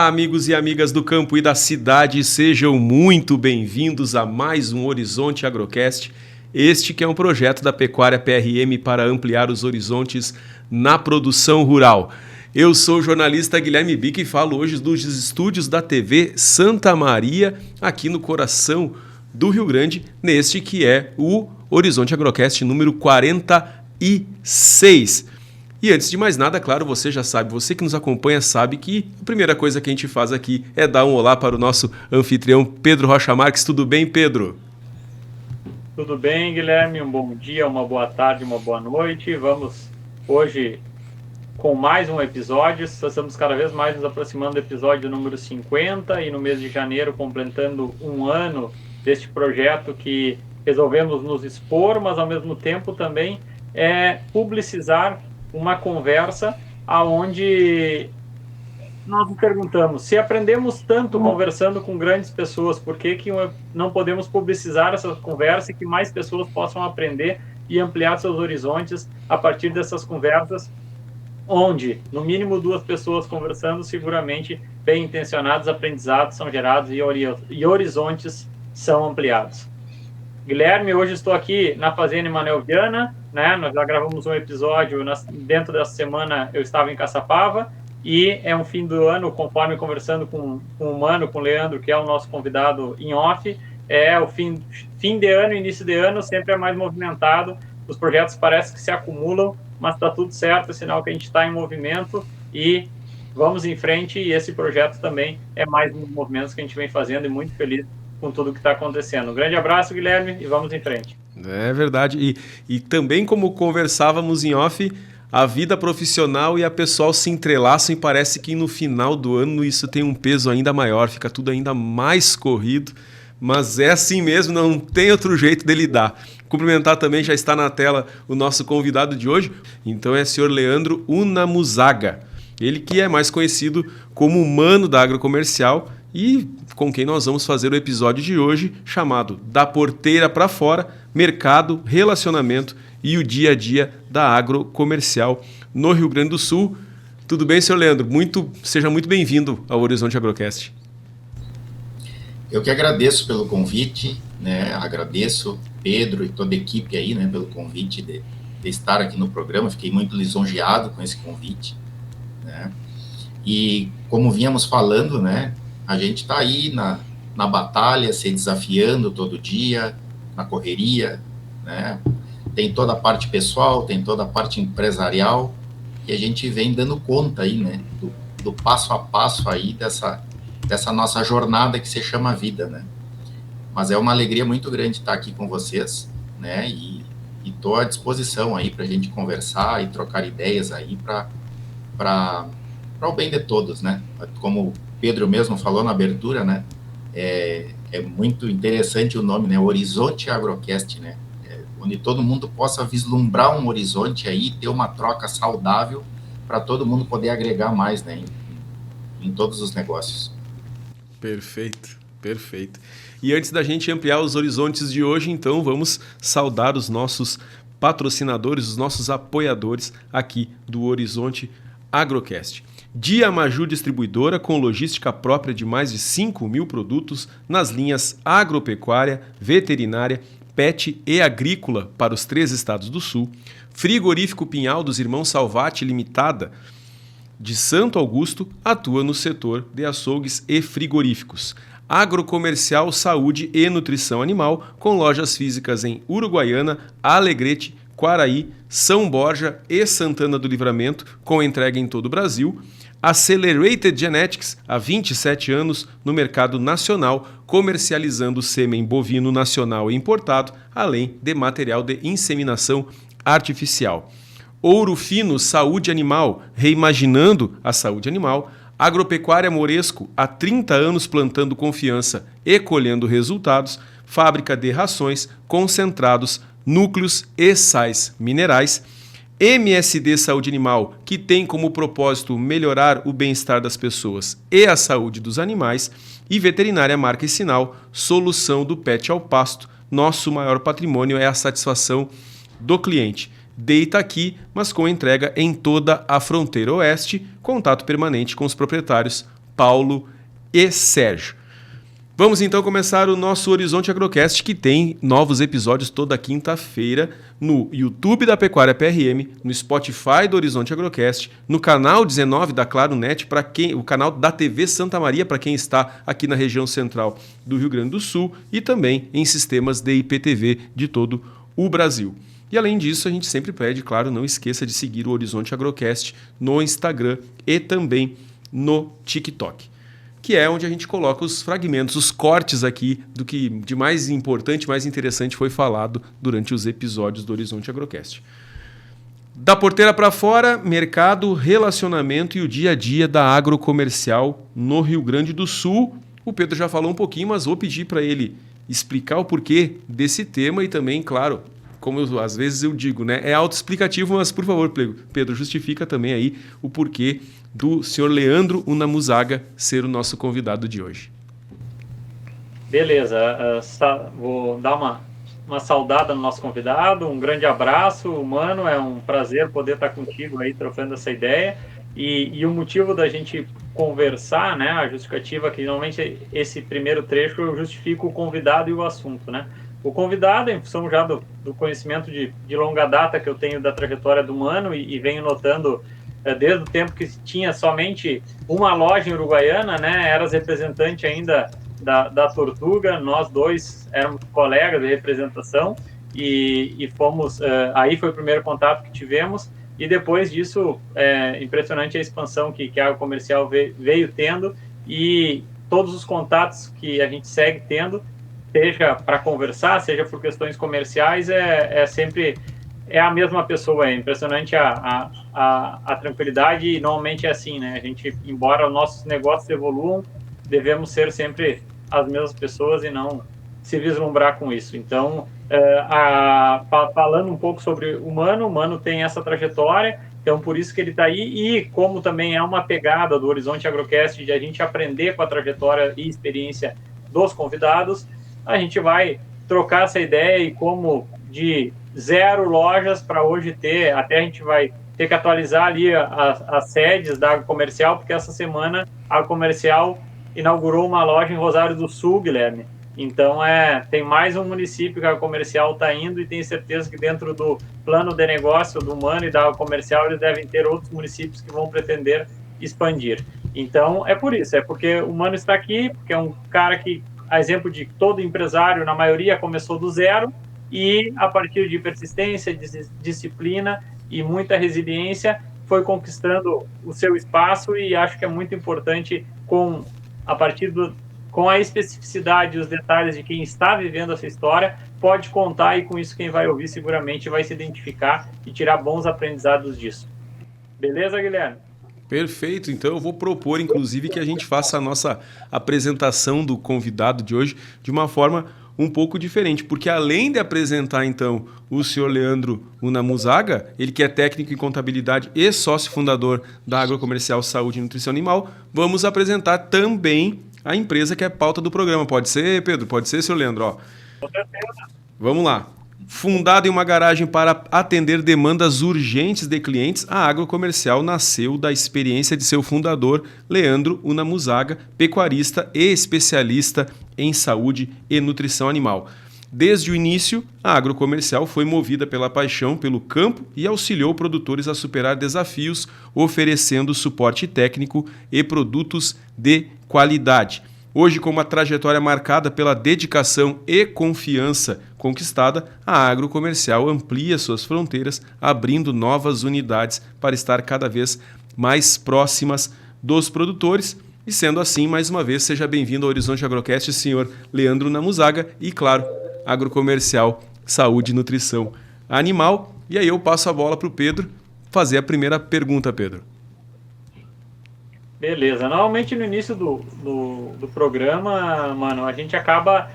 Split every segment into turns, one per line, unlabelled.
Olá, amigos e amigas do campo e da cidade, sejam muito bem-vindos a mais um Horizonte Agrocast. Este que é um projeto da Pecuária PRM para ampliar os horizontes na produção rural. Eu sou o jornalista Guilherme Bic e falo hoje dos estúdios da TV Santa Maria, aqui no coração do Rio Grande, neste que é o Horizonte Agrocast número 46. E antes de mais nada, claro, você já sabe, você que nos acompanha sabe que a primeira coisa que a gente faz aqui é dar um olá para o nosso anfitrião Pedro Rocha Marques. Tudo bem, Pedro?
Tudo bem, Guilherme? Um bom dia, uma boa tarde, uma boa noite. Vamos hoje com mais um episódio. Estamos cada vez mais nos aproximando do episódio número 50 e no mês de janeiro completando um ano deste projeto que resolvemos nos expor, mas ao mesmo tempo também publicizar uma conversa aonde nós nos perguntamos, se aprendemos tanto conversando com grandes pessoas, por que não podemos publicizar essa conversa e que mais pessoas possam aprender e ampliar seus horizontes a partir dessas conversas, onde, no mínimo, duas pessoas conversando, seguramente bem intencionados, aprendizados são gerados e horizontes são ampliados. Guilherme, hoje estou aqui na Fazenda Emanuel Viana, né? Nós já gravamos um episódio, dentro dessa semana eu estava em Caçapava, e é um fim do ano, conforme conversando com o Mano, com o Leandro, que é o nosso convidado em off, o fim de ano, início de ano, sempre é mais movimentado, os projetos parecem que se acumulam, mas está tudo certo, é sinal que a gente está em movimento e vamos em frente, e esse projeto também é mais um dos movimentos que a gente vem fazendo e muito feliz com tudo que está acontecendo. Um grande abraço, Guilherme, e vamos em frente.
É verdade. E também, como conversávamos em off, a vida profissional e a pessoal se entrelaçam e parece que no final do ano isso tem um peso ainda maior, fica tudo ainda mais corrido, mas é assim mesmo, não tem outro jeito de lidar. Cumprimentar também, já está na tela o nosso convidado de hoje, então é o senhor Leandro Unamuzaga, ele que é mais conhecido como Mano da Agrocomercial, e com quem nós vamos fazer o episódio de hoje, chamado Da Porteira para Fora, Mercado, Relacionamento e o Dia a Dia da Agrocomercial no Rio Grande do Sul. Tudo bem, senhor Leandro? Seja muito bem-vindo ao Horizonte Agrocast.
Eu que agradeço pelo convite, né? Agradeço Pedro e toda a equipe aí, né, pelo convite de estar aqui no programa. Fiquei muito lisonjeado com esse convite, né? E como vínhamos falando, né, a gente está aí na batalha, se desafiando todo dia, na correria, né? Tem toda a parte pessoal, tem toda a parte empresarial, e a gente vem dando conta aí, né, do passo a passo aí dessa nossa jornada que se chama vida, né? Mas é uma alegria muito grande estar aqui com vocês, né? E estou à disposição aí para a gente conversar e trocar ideias aí para o bem de todos, né? Como o Pedro mesmo falou na abertura, né? É muito interessante o nome, né? Horizonte Agrocast, né? Onde todo mundo possa vislumbrar um horizonte aí, ter uma troca saudável para todo mundo poder agregar mais, né? Em todos os negócios.
Perfeito, perfeito. E antes da gente ampliar os horizontes de hoje, então vamos saudar os nossos patrocinadores, os nossos apoiadores aqui do Horizonte Agrocast. Dia Maju Distribuidora, com logística própria de mais de 5.000 produtos nas linhas agropecuária, veterinária, pet e agrícola para os 3 estados do sul. Frigorífico Pinhal dos Irmãos Salvati Limitada, de Santo Augusto, atua no setor de açougues e frigoríficos. Agrocomercial Saúde e Nutrição Animal, com lojas físicas em Uruguaiana, Alegrete, Quaraí, São Borja e Santana do Livramento, com entrega em todo o Brasil. Accelerated Genetics, há 27 anos no mercado nacional, comercializando sêmen bovino nacional e importado, além de material de inseminação artificial. Ouro Fino Saúde Animal, reimaginando a saúde animal. Agropecuária Moresco, há 30 anos plantando confiança e colhendo resultados. Fábrica de rações, concentrados, núcleos e sais minerais. MSD Saúde Animal, que tem como propósito melhorar o bem-estar das pessoas e a saúde dos animais. E Veterinária Marca e Sinal, solução do pet ao pasto. Nosso maior patrimônio é a satisfação do cliente. Deita aqui, mas com entrega em toda a fronteira oeste. Contato permanente com os proprietários Paulo e Sérgio. Vamos então começar o nosso Horizonte Agrocast, que tem novos episódios toda quinta-feira no YouTube da Pecuária PRM, no Spotify do Horizonte Agrocast, no canal 19 da Claro Net, o canal da TV Santa Maria, para quem está aqui na região central do Rio Grande do Sul, e também em sistemas de IPTV de todo o Brasil. E além disso, a gente sempre pede, claro, não esqueça de seguir o Horizonte Agrocast no Instagram e também no TikTok, que é onde a gente coloca os fragmentos, os cortes aqui do que de mais importante, mais interessante foi falado durante os episódios do Horizonte Agrocast. Da porteira para fora, mercado, relacionamento e o dia a dia da agrocomercial no Rio Grande do Sul. O Pedro já falou um pouquinho, mas vou pedir para ele explicar o porquê desse tema e também, claro, como às vezes eu digo, né, é autoexplicativo, mas por favor, Pedro, justifica também aí o porquê do senhor Leandro Unamuzaga ser o nosso convidado de hoje.
Beleza, vou dar uma saudada no nosso convidado, um grande abraço, Mano, é um prazer poder estar contigo aí trocando essa ideia, e o motivo da gente conversar, né, a justificativa que normalmente esse primeiro trecho eu justifico o convidado e o assunto, né. O convidado, em função já do conhecimento de longa data que eu tenho da trajetória do Mano e venho notando desde o tempo que tinha somente uma loja em Uruguaiana, né? Eras representante ainda da Tortuga, nós dois éramos colegas de representação e fomos, aí foi o primeiro contato que tivemos, e depois disso, impressionante a expansão que a Agrocomercial veio tendo, e todos os contatos que a gente segue tendo, seja para conversar, seja por questões comerciais, sempre a mesma pessoa. É impressionante a tranquilidade, e normalmente é assim, né? A gente, embora os nossos negócios evoluam, devemos ser sempre as mesmas pessoas e não se vislumbrar com isso. Então, falando um pouco sobre o Mano tem essa trajetória, então por isso que ele está aí, e como também é uma pegada do Horizonte Agrocast de a gente aprender com a trajetória e experiência dos convidados, a gente vai trocar essa ideia, e como de 0 lojas para hoje até a gente vai ter que atualizar ali as sedes da Agrocomercial, porque essa semana a Agrocomercial inaugurou uma loja em Rosário do Sul, Guilherme. Então, tem mais um município que a Agrocomercial está indo, e tenho certeza que dentro do plano de negócio do Mano e da Agrocomercial eles devem ter outros municípios que vão pretender expandir. Então, é por isso, porque o Mano está aqui, porque é um cara que, a exemplo de todo empresário, na maioria começou do zero, e a partir de persistência, disciplina e muita resiliência, foi conquistando o seu espaço, e acho que é muito importante, com a especificidade e os detalhes de quem está vivendo essa história, pode contar, e com isso quem vai ouvir seguramente vai se identificar e tirar bons aprendizados disso. Beleza, Guilherme?
Perfeito, então eu vou propor, inclusive, que a gente faça a nossa apresentação do convidado de hoje de uma forma um pouco diferente, porque além de apresentar, então, o senhor Leandro Unamuzaga, ele que é técnico em contabilidade e sócio fundador da Agrocomercial Saúde e Nutrição Animal, vamos apresentar também a empresa que é pauta do programa. Pode ser, Pedro? Pode ser, senhor Leandro? Ó.
Com certeza.
Vamos lá. Fundada em uma garagem para atender demandas urgentes de clientes, a Agrocomercial nasceu da experiência de seu fundador, Leandro Unamuzaga, pecuarista e especialista em saúde e nutrição animal. Desde o início, a Agrocomercial foi movida pela paixão pelo campo e auxiliou produtores a superar desafios, oferecendo suporte técnico e produtos de qualidade. Hoje, com uma trajetória marcada pela dedicação e confiança conquistada, a Agrocomercial amplia suas fronteiras, abrindo novas unidades para estar cada vez mais próximas dos produtores. E sendo assim, mais uma vez, seja bem-vindo ao Horizonte Agrocast, senhor Leandro Unamuzaga, e, claro, Agrocomercial Saúde e Nutrição Animal. E aí eu passo a bola para o Pedro fazer a primeira pergunta, Pedro.
Beleza. Normalmente no início do programa, Mano, a gente acaba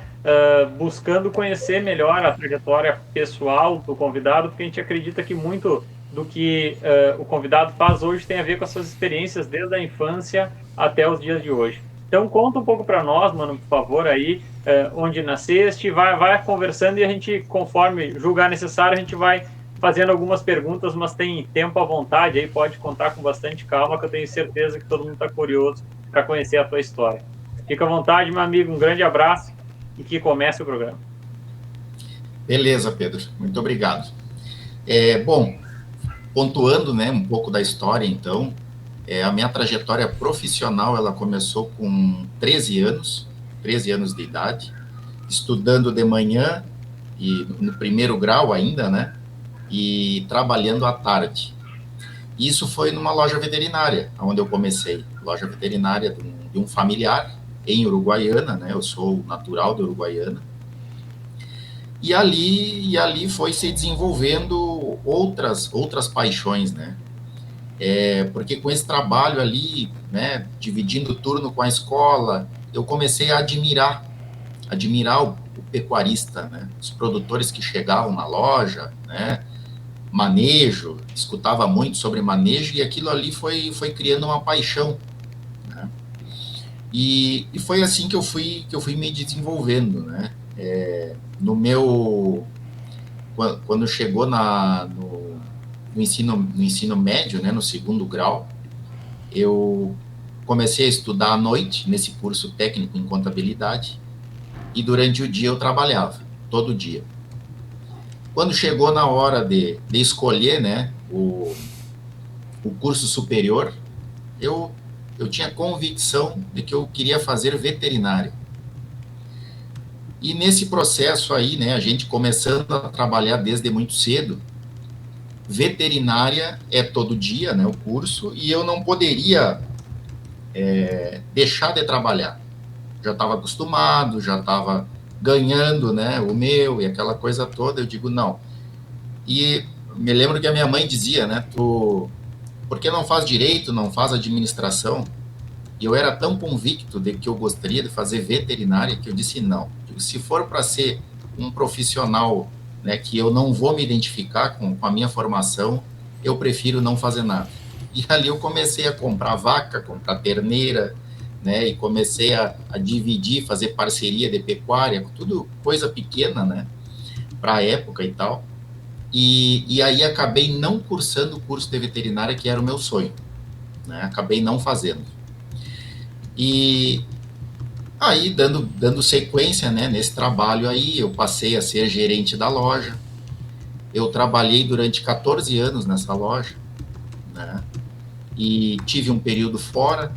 buscando conhecer melhor a trajetória pessoal do convidado, porque a gente acredita que muito do que o convidado faz hoje tem a ver com as suas experiências desde a infância até os dias de hoje. Então conta um pouco para nós, Mano, por favor, aí, onde nasceste, vai conversando, e a gente, conforme julgar necessário, a gente vai fazendo algumas perguntas, mas tem tempo à vontade, aí pode contar com bastante calma, que eu tenho certeza que todo mundo está curioso para conhecer a tua história. Fica à vontade, meu amigo, um grande abraço e que comece o programa.
Beleza, Pedro, muito obrigado. Bom, pontuando, né, um pouco da história, então, a minha trajetória profissional, ela começou com 13 anos de idade, estudando de manhã, e no primeiro grau ainda, né, e trabalhando à tarde. Isso foi numa loja veterinária, onde eu comecei, loja veterinária de um familiar, em Uruguaiana, né, eu sou natural de Uruguaiana, e ali foi se desenvolvendo outras paixões, né, porque com esse trabalho ali, né, dividindo o turno com a escola, eu comecei a admirar o pecuarista, né, os produtores que chegavam na loja, né, manejo, escutava muito sobre manejo, e aquilo ali foi criando uma paixão, né, e foi assim que eu fui me desenvolvendo, né, quando chegou no ensino médio, né, no segundo grau, eu comecei a estudar à noite, nesse curso técnico em contabilidade, e durante o dia eu trabalhava, todo dia. Quando chegou na hora de escolher, né, o curso superior, eu tinha convicção de que eu queria fazer veterinária. E nesse processo aí, né, a gente começando a trabalhar desde muito cedo, veterinária é todo dia, né, o curso, e eu não poderia deixar de trabalhar. Já estava acostumado, já estava ganhando, né, o meu e aquela coisa toda. Eu digo, não. E me lembro que a minha mãe dizia, né, por que não faz direito, não faz administração? E eu era tão convicto de que eu gostaria de fazer veterinária que eu disse não. Se for para ser um profissional, né, que eu não vou me identificar com a minha formação, eu prefiro não fazer nada. E ali eu comecei a comprar vaca, comprar terneira, né, e comecei a dividir, fazer parceria de pecuária, tudo coisa pequena, né, para a época e tal. E aí acabei não cursando o curso de veterinária, que era o meu sonho, né, acabei não fazendo. E aí, dando sequência, né, nesse trabalho aí, eu passei a ser gerente da loja. Eu trabalhei durante 14 anos nessa loja, né, e tive um período fora,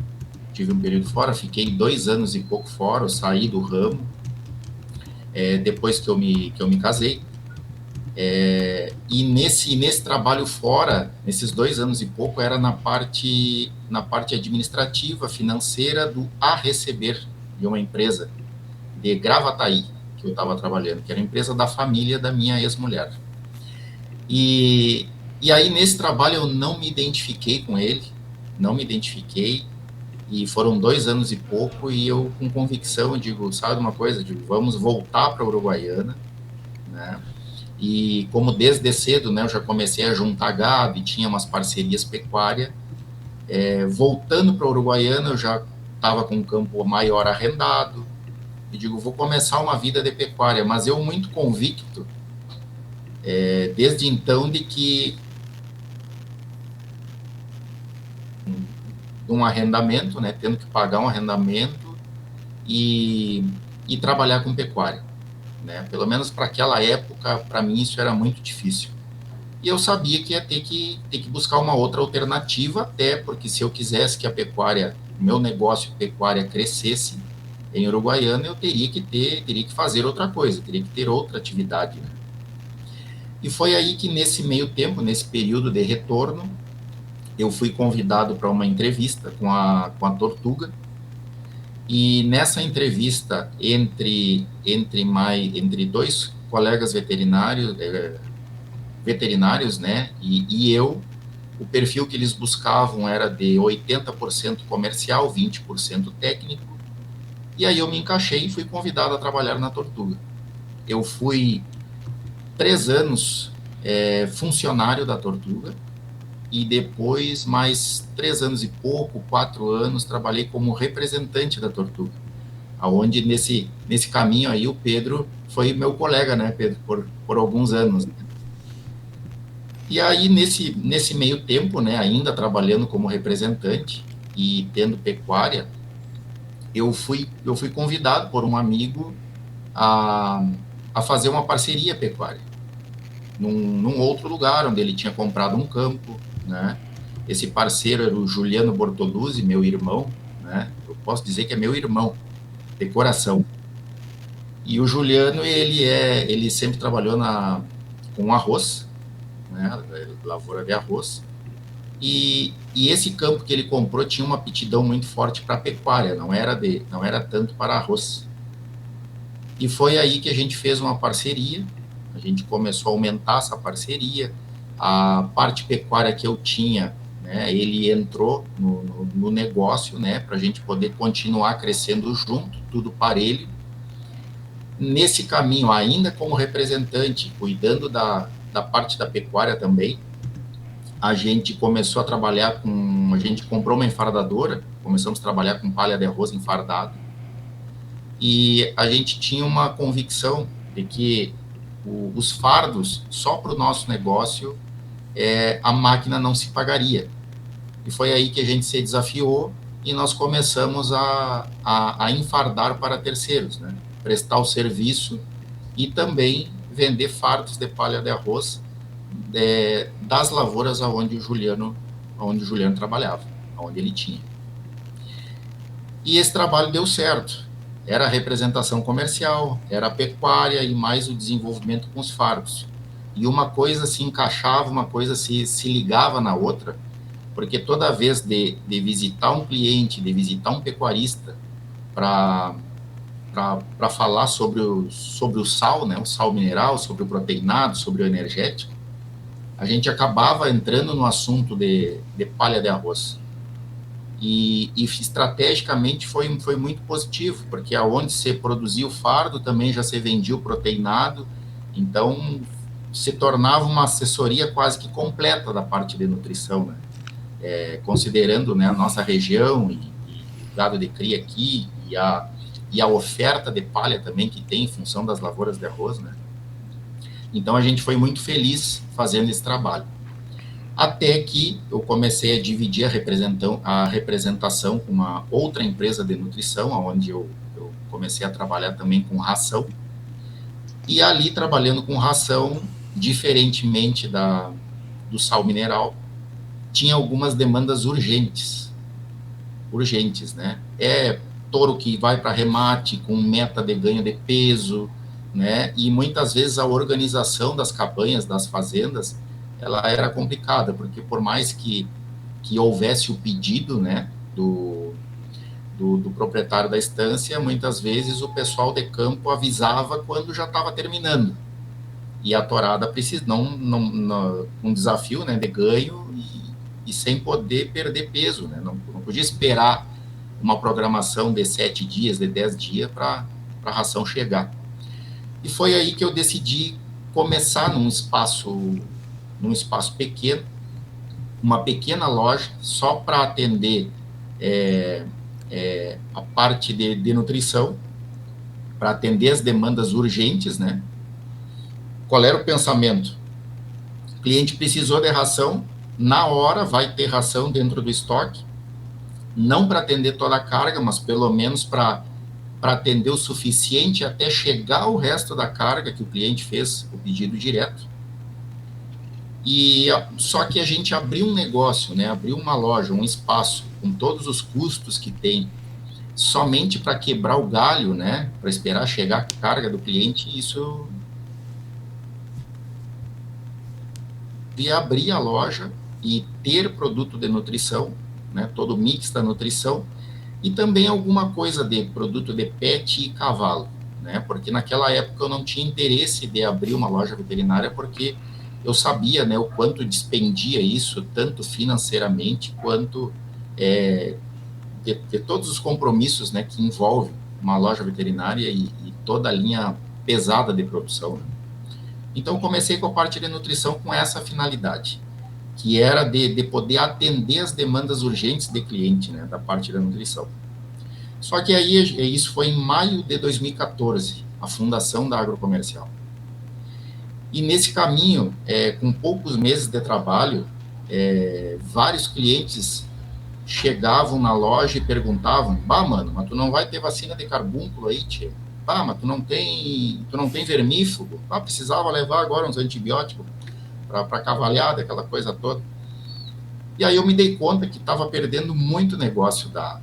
fiquei 2 anos e pouco fora, eu saí do ramo, depois que eu me casei. E nesse trabalho fora, nesses 2 anos e pouco, era na parte administrativa, financeira a receber de uma empresa de Gravataí, que eu estava trabalhando, que era a empresa da família da minha ex-mulher. E aí, nesse trabalho, eu não me identifiquei com ele, e foram 2 anos e pouco, e eu, com convicção, eu digo, sabe uma coisa? Eu digo, vamos voltar para a Uruguaiana, né? E como desde cedo, né, eu já comecei a juntar gado e tinha umas parcerias pecuárias, voltando para a Uruguaiana, eu já estava com um campo maior arrendado, e digo, vou começar uma vida de pecuária, mas eu muito convicto, desde então, de que um arrendamento, né, tendo que pagar um arrendamento e trabalhar com pecuária, né, pelo menos para aquela época, para mim isso era muito difícil. E eu sabia que ia ter que buscar uma outra alternativa, até porque se eu quisesse que a pecuária, meu negócio pecuária crescesse em Uruguaiana, eu teria que fazer outra coisa, teria que ter outra atividade, né? E foi aí que nesse meio tempo, nesse período de retorno, eu fui convidado para uma entrevista com a Tortuga, e nessa entrevista entre 2 colegas veterinários, né, e eu, o perfil que eles buscavam era de 80% comercial, 20% técnico, e aí eu me encaixei e fui convidado a trabalhar na Tortuga. Eu fui 3 anos funcionário da Tortuga, e depois mais 3 anos e pouco, 4 anos, trabalhei como representante da Tortuga, aonde nesse caminho aí o Pedro foi meu colega, né, Pedro, por alguns anos. E aí nesse meio tempo, né, ainda trabalhando como representante e tendo pecuária, eu fui convidado por um amigo a fazer uma parceria pecuária num outro lugar, onde ele tinha comprado um campo, né? Esse parceiro era o Juliano Bortoluzzi, meu irmão, né? Eu posso dizer que é meu irmão, de coração. E o Juliano, ele sempre trabalhou com arroz, né? Lavoura de arroz. E esse campo que ele comprou tinha uma aptidão muito forte para pecuária, não era tanto para arroz. E foi aí que a gente fez uma parceria, a gente começou a aumentar essa parceria, a parte pecuária que eu tinha, né, ele entrou no negócio, né, para a gente poder continuar crescendo junto, tudo parelho. Nesse caminho, ainda como representante, cuidando da parte da pecuária também, a gente começou a trabalhar a gente comprou uma enfardadora, começamos a trabalhar com palha de arroz enfardado, e a gente tinha uma convicção de que os fardos, só para o nosso negócio, a máquina não se pagaria. E foi aí que a gente se desafiou e nós começamos a enfardar para terceiros, né? Prestar o serviço e também vender fardos de palha de arroz das lavouras onde o Juliano trabalhava, onde ele tinha. E esse trabalho deu certo. Era a representação comercial, era a pecuária e mais o desenvolvimento com os fardos. E uma coisa se encaixava, uma coisa se ligava na outra, porque toda vez de visitar um cliente, de visitar um pecuarista para falar sobre o sal, né, o sal mineral, sobre o proteinado, sobre o energético, a gente acabava entrando no assunto de palha de arroz. E estrategicamente foi muito positivo, porque aonde se produzia o fardo, também já se vendia o proteinado, então se tornava uma assessoria quase que completa da parte de nutrição, né? Considerando, né, a nossa região e o gado de cria aqui, e a oferta de palha também que tem em função das lavouras de arroz, né? Então a gente foi muito feliz fazendo esse trabalho. Até que eu comecei a dividir a representação com uma outra empresa de nutrição, onde eu comecei a trabalhar também com ração. E ali, trabalhando com ração, diferentemente do sal mineral, tinha algumas demandas urgentes, né? Touro que vai para remate com meta de ganho de peso, né? E muitas vezes a organização das cabanhas, das fazendas, ela era complicada, porque por mais que houvesse o pedido, né, do proprietário da estância, muitas vezes o pessoal de campo avisava quando já estava terminando. E a tourada precisa, um desafio, né, de ganho e sem poder perder peso, né? Não podia esperar uma programação de 7 dias, de 10 dias para a ração chegar. E foi aí que eu decidi começar num espaço pequeno, uma pequena loja, só para atender a parte de nutrição, para atender as demandas urgentes, né? Qual era o pensamento? O cliente precisou de ração, na hora vai ter ração dentro do estoque, não para atender toda a carga, mas pelo menos para atender o suficiente até chegar o resto da carga que o cliente fez o pedido direto. E só que a gente abriu um negócio, né? Abriu uma loja, um espaço, com todos os custos que tem, somente para quebrar o galho, né? Para esperar chegar a carga do cliente, isso de abrir a loja e ter produto de nutrição, né? Todo o mix da nutrição, e também alguma coisa de produto de pet e cavalo, né? Porque naquela época eu não tinha interesse de abrir uma loja veterinária, porque eu sabia, né, o quanto dispendia isso, tanto financeiramente quanto de todos os compromissos, né, que envolve uma loja veterinária e toda a linha pesada de produção, né? Então comecei com a parte de nutrição com essa finalidade, que era de poder atender as demandas urgentes de cliente, né, da parte da nutrição. Só que aí isso foi em maio de 2014, a fundação da Agrocomercial. E nesse caminho, com poucos meses de trabalho, vários clientes chegavam na loja e perguntavam: bah, mano, mas tu não vai ter vacina de carbúnculo aí, tia? Ah, mas tu não tem vermífugo? Ah, precisava levar agora uns antibióticos para cavalhada, aquela coisa toda. E aí eu me dei conta que estava perdendo muito negócio da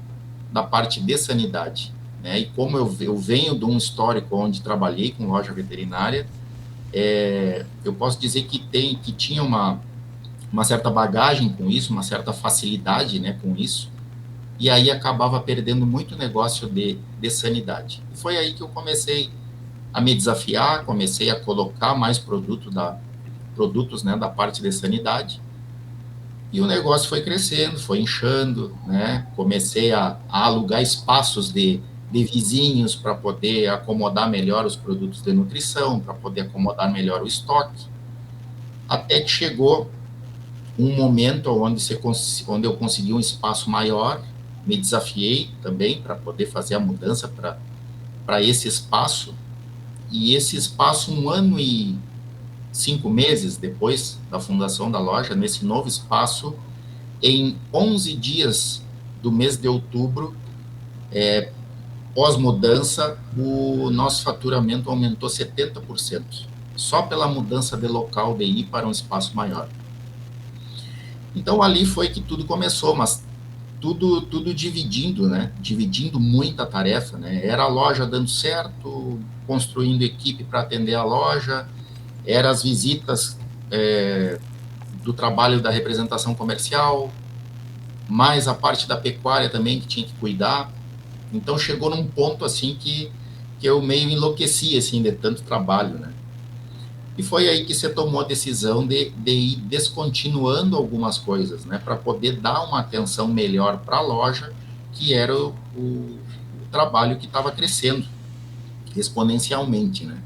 parte de sanidade, né? E como eu venho de um histórico onde trabalhei com loja veterinária, eu posso dizer que tinha uma certa bagagem com isso, uma certa facilidade, né, com isso, e aí acabava perdendo muito negócio de sanidade. E foi aí que eu comecei a me desafiar, comecei a colocar mais produtos, né, da parte de sanidade, e o negócio foi crescendo, foi inchando, né, comecei a alugar espaços de vizinhos para poder acomodar melhor os produtos de nutrição, para poder acomodar melhor o estoque, até que chegou um momento onde eu consegui um espaço maior, me desafiei também para poder fazer a mudança para esse espaço, e esse espaço, 1 ano e 5 meses depois da fundação da loja, nesse novo espaço, em 11 dias do mês de outubro, pós-mudança, o nosso faturamento aumentou 70%, só pela mudança de local de ir para um espaço maior. Então, ali foi que tudo começou, mas tudo dividindo, né? Dividindo muita tarefa, né? Era a loja dando certo, construindo equipe para atender a loja, eram as visitas do trabalho da representação comercial, mais a parte da pecuária também que tinha que cuidar. Então, chegou num ponto, assim, que eu meio enlouqueci, assim, de tanto trabalho, né? E foi aí que você tomou a decisão de ir descontinuando algumas coisas, né, para poder dar uma atenção melhor para a loja, que era o trabalho que estava crescendo exponencialmente, né.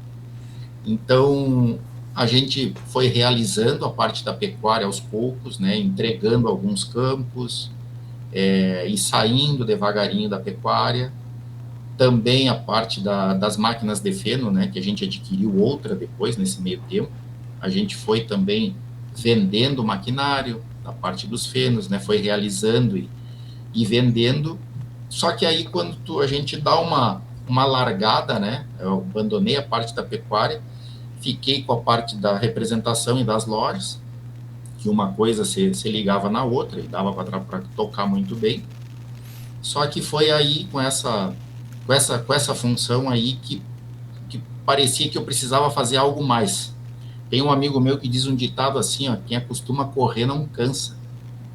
Então, a gente foi realizando a parte da pecuária aos poucos, né, entregando alguns campos, e saindo devagarinho da pecuária. Também a parte das máquinas de feno, né, que a gente adquiriu outra depois, nesse meio tempo. A gente foi também vendendo o maquinário, da parte dos fenos, né, foi realizando e vendendo. Só que aí, quando a gente dá uma largada, né, eu abandonei a parte da pecuária, fiquei com a parte da representação e das lojas, que uma coisa se ligava na outra, e dava para tocar muito bem. Só que foi aí, com essa função aí, que parecia que eu precisava fazer algo mais. Tem um amigo meu que diz um ditado assim, ó: quem acostuma a correr não cansa,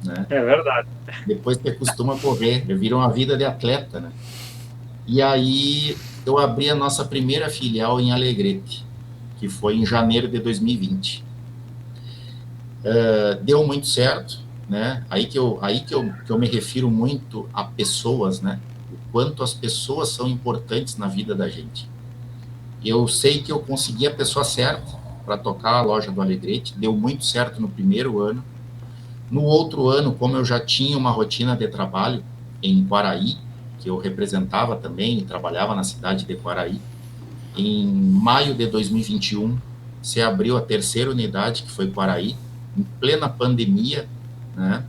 né?
É verdade.
Depois que acostuma a correr, vira uma vida de atleta, né? E aí eu abri a nossa primeira filial em Alegrete, que foi em janeiro de 2020. Deu muito certo, né? Aí que eu me refiro muito a pessoas, né? O quanto as pessoas são importantes na vida da gente. Eu sei que eu consegui a pessoa certa para tocar a loja do Alegrete, deu muito certo no primeiro ano. No outro ano, como eu já tinha uma rotina de trabalho em Quaraí, que eu representava também e trabalhava na cidade de Quaraí, em maio de 2021, se abriu a terceira unidade, que foi Quaraí, em plena pandemia, né?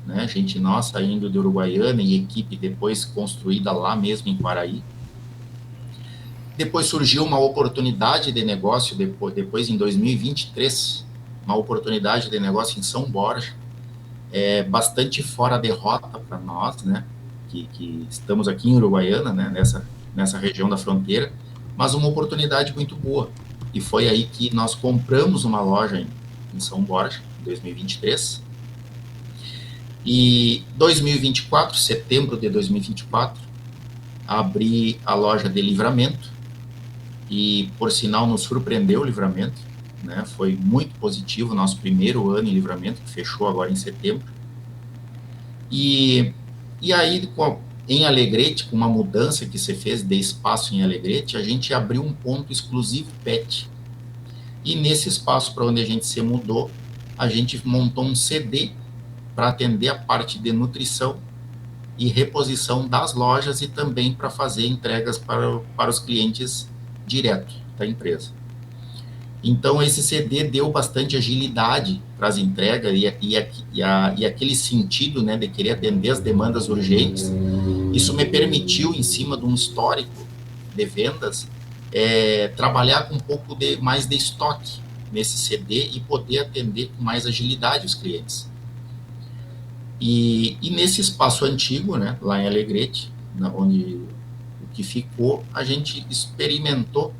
Né, gente nossa indo de Uruguaiana e equipe depois construída lá mesmo em Quaraí. Depois surgiu uma oportunidade de negócio, depois em 2023, uma oportunidade de negócio em São Borja, bastante fora de rota para nós, né, que estamos aqui em Uruguaiana, né, nessa região da fronteira, mas uma oportunidade muito boa. E foi aí que nós compramos uma loja em São Borja, em 2023. E 2024, setembro de 2024, abri a loja de Livramento, e por sinal nos surpreendeu o Livramento, né? Foi muito positivo o nosso primeiro ano em Livramento, que fechou agora em setembro. E aí, em Alegrete, com uma mudança que se fez de espaço em Alegrete, a gente abriu um ponto exclusivo pet. E nesse espaço para onde a gente se mudou, a gente montou um CD para atender a parte de nutrição e reposição das lojas, e também para fazer entregas para os clientes direto da empresa. Então, esse CD deu bastante agilidade para as entregas e aquele sentido, né, de querer atender as demandas urgentes. Isso me permitiu, em cima de um histórico de vendas, trabalhar com um pouco mais de estoque nesse CD e poder atender com mais agilidade os clientes. E nesse espaço antigo, né, lá em Alegrete, onde o que ficou, a gente experimentou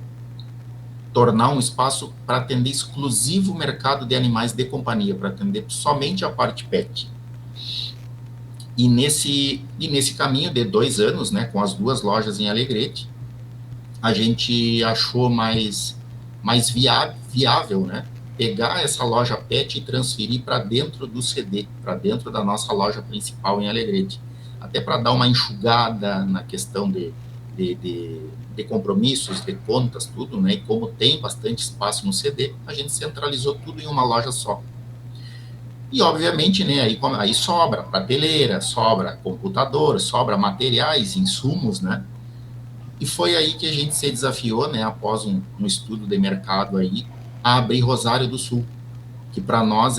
tornar um espaço para atender exclusivo o mercado de animais de companhia, para atender somente a parte pet. E nesse caminho de 2 anos, né, com as 2 lojas em Alegrete, a gente achou mais viável, né, pegar essa loja pet e transferir para dentro do CD, para dentro da nossa loja principal em Alegrete, até para dar uma enxugada na questão de compromissos, de contas, tudo, né? E como tem bastante espaço no CD, a gente centralizou tudo em uma loja só. E, obviamente, né, aí sobra prateleira, sobra computador, sobra materiais, insumos, né? E foi aí que a gente se desafiou, né, após um estudo de mercado aí, a abrir Rosário do Sul, que para nós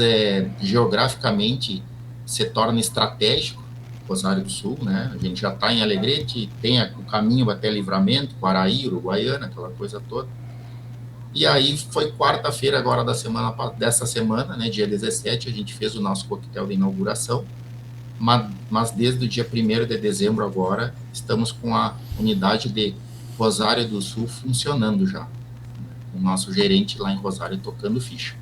geograficamente se torna estratégico, Rosário do Sul, né? A gente já está em Alegrete, tem o caminho até Livramento, Quaraí, Uruguaiana, aquela coisa toda. E aí foi quarta-feira agora dessa semana, né, dia 17, a gente fez o nosso coquetel de inauguração, mas desde o dia 1º de dezembro agora, estamos com a unidade de Rosário do Sul funcionando já. O nosso gerente lá em Rosário tocando ficha.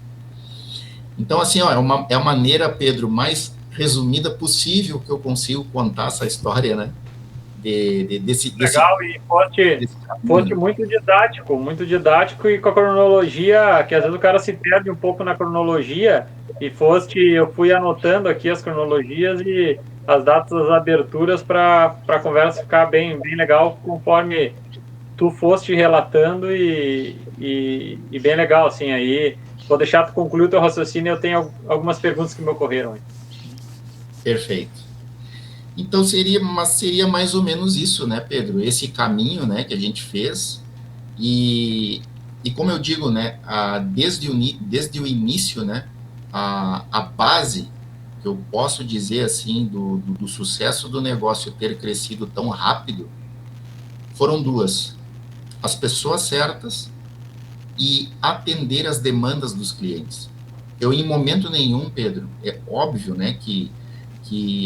Então, assim, ó, é a maneira, Pedro, mais resumida possível que eu consigo contar essa história, né?
Legal, e foste muito didático e com a cronologia, que às vezes o cara se perde um pouco na cronologia, e eu fui anotando aqui as cronologias e as datas das aberturas para a conversa ficar bem legal, conforme tu foste relatando e bem legal, assim, aí vou deixar tu concluir o teu raciocínio, eu tenho algumas perguntas que me ocorreram.
Perfeito. Então seria mais ou menos isso, né, Pedro? Esse caminho, né, que a gente fez e como eu digo, né, desde o início, né, a base que eu posso dizer assim do sucesso do negócio ter crescido tão rápido foram 2: as pessoas certas e atender as demandas dos clientes. Eu, em momento nenhum, Pedro, é óbvio, né, que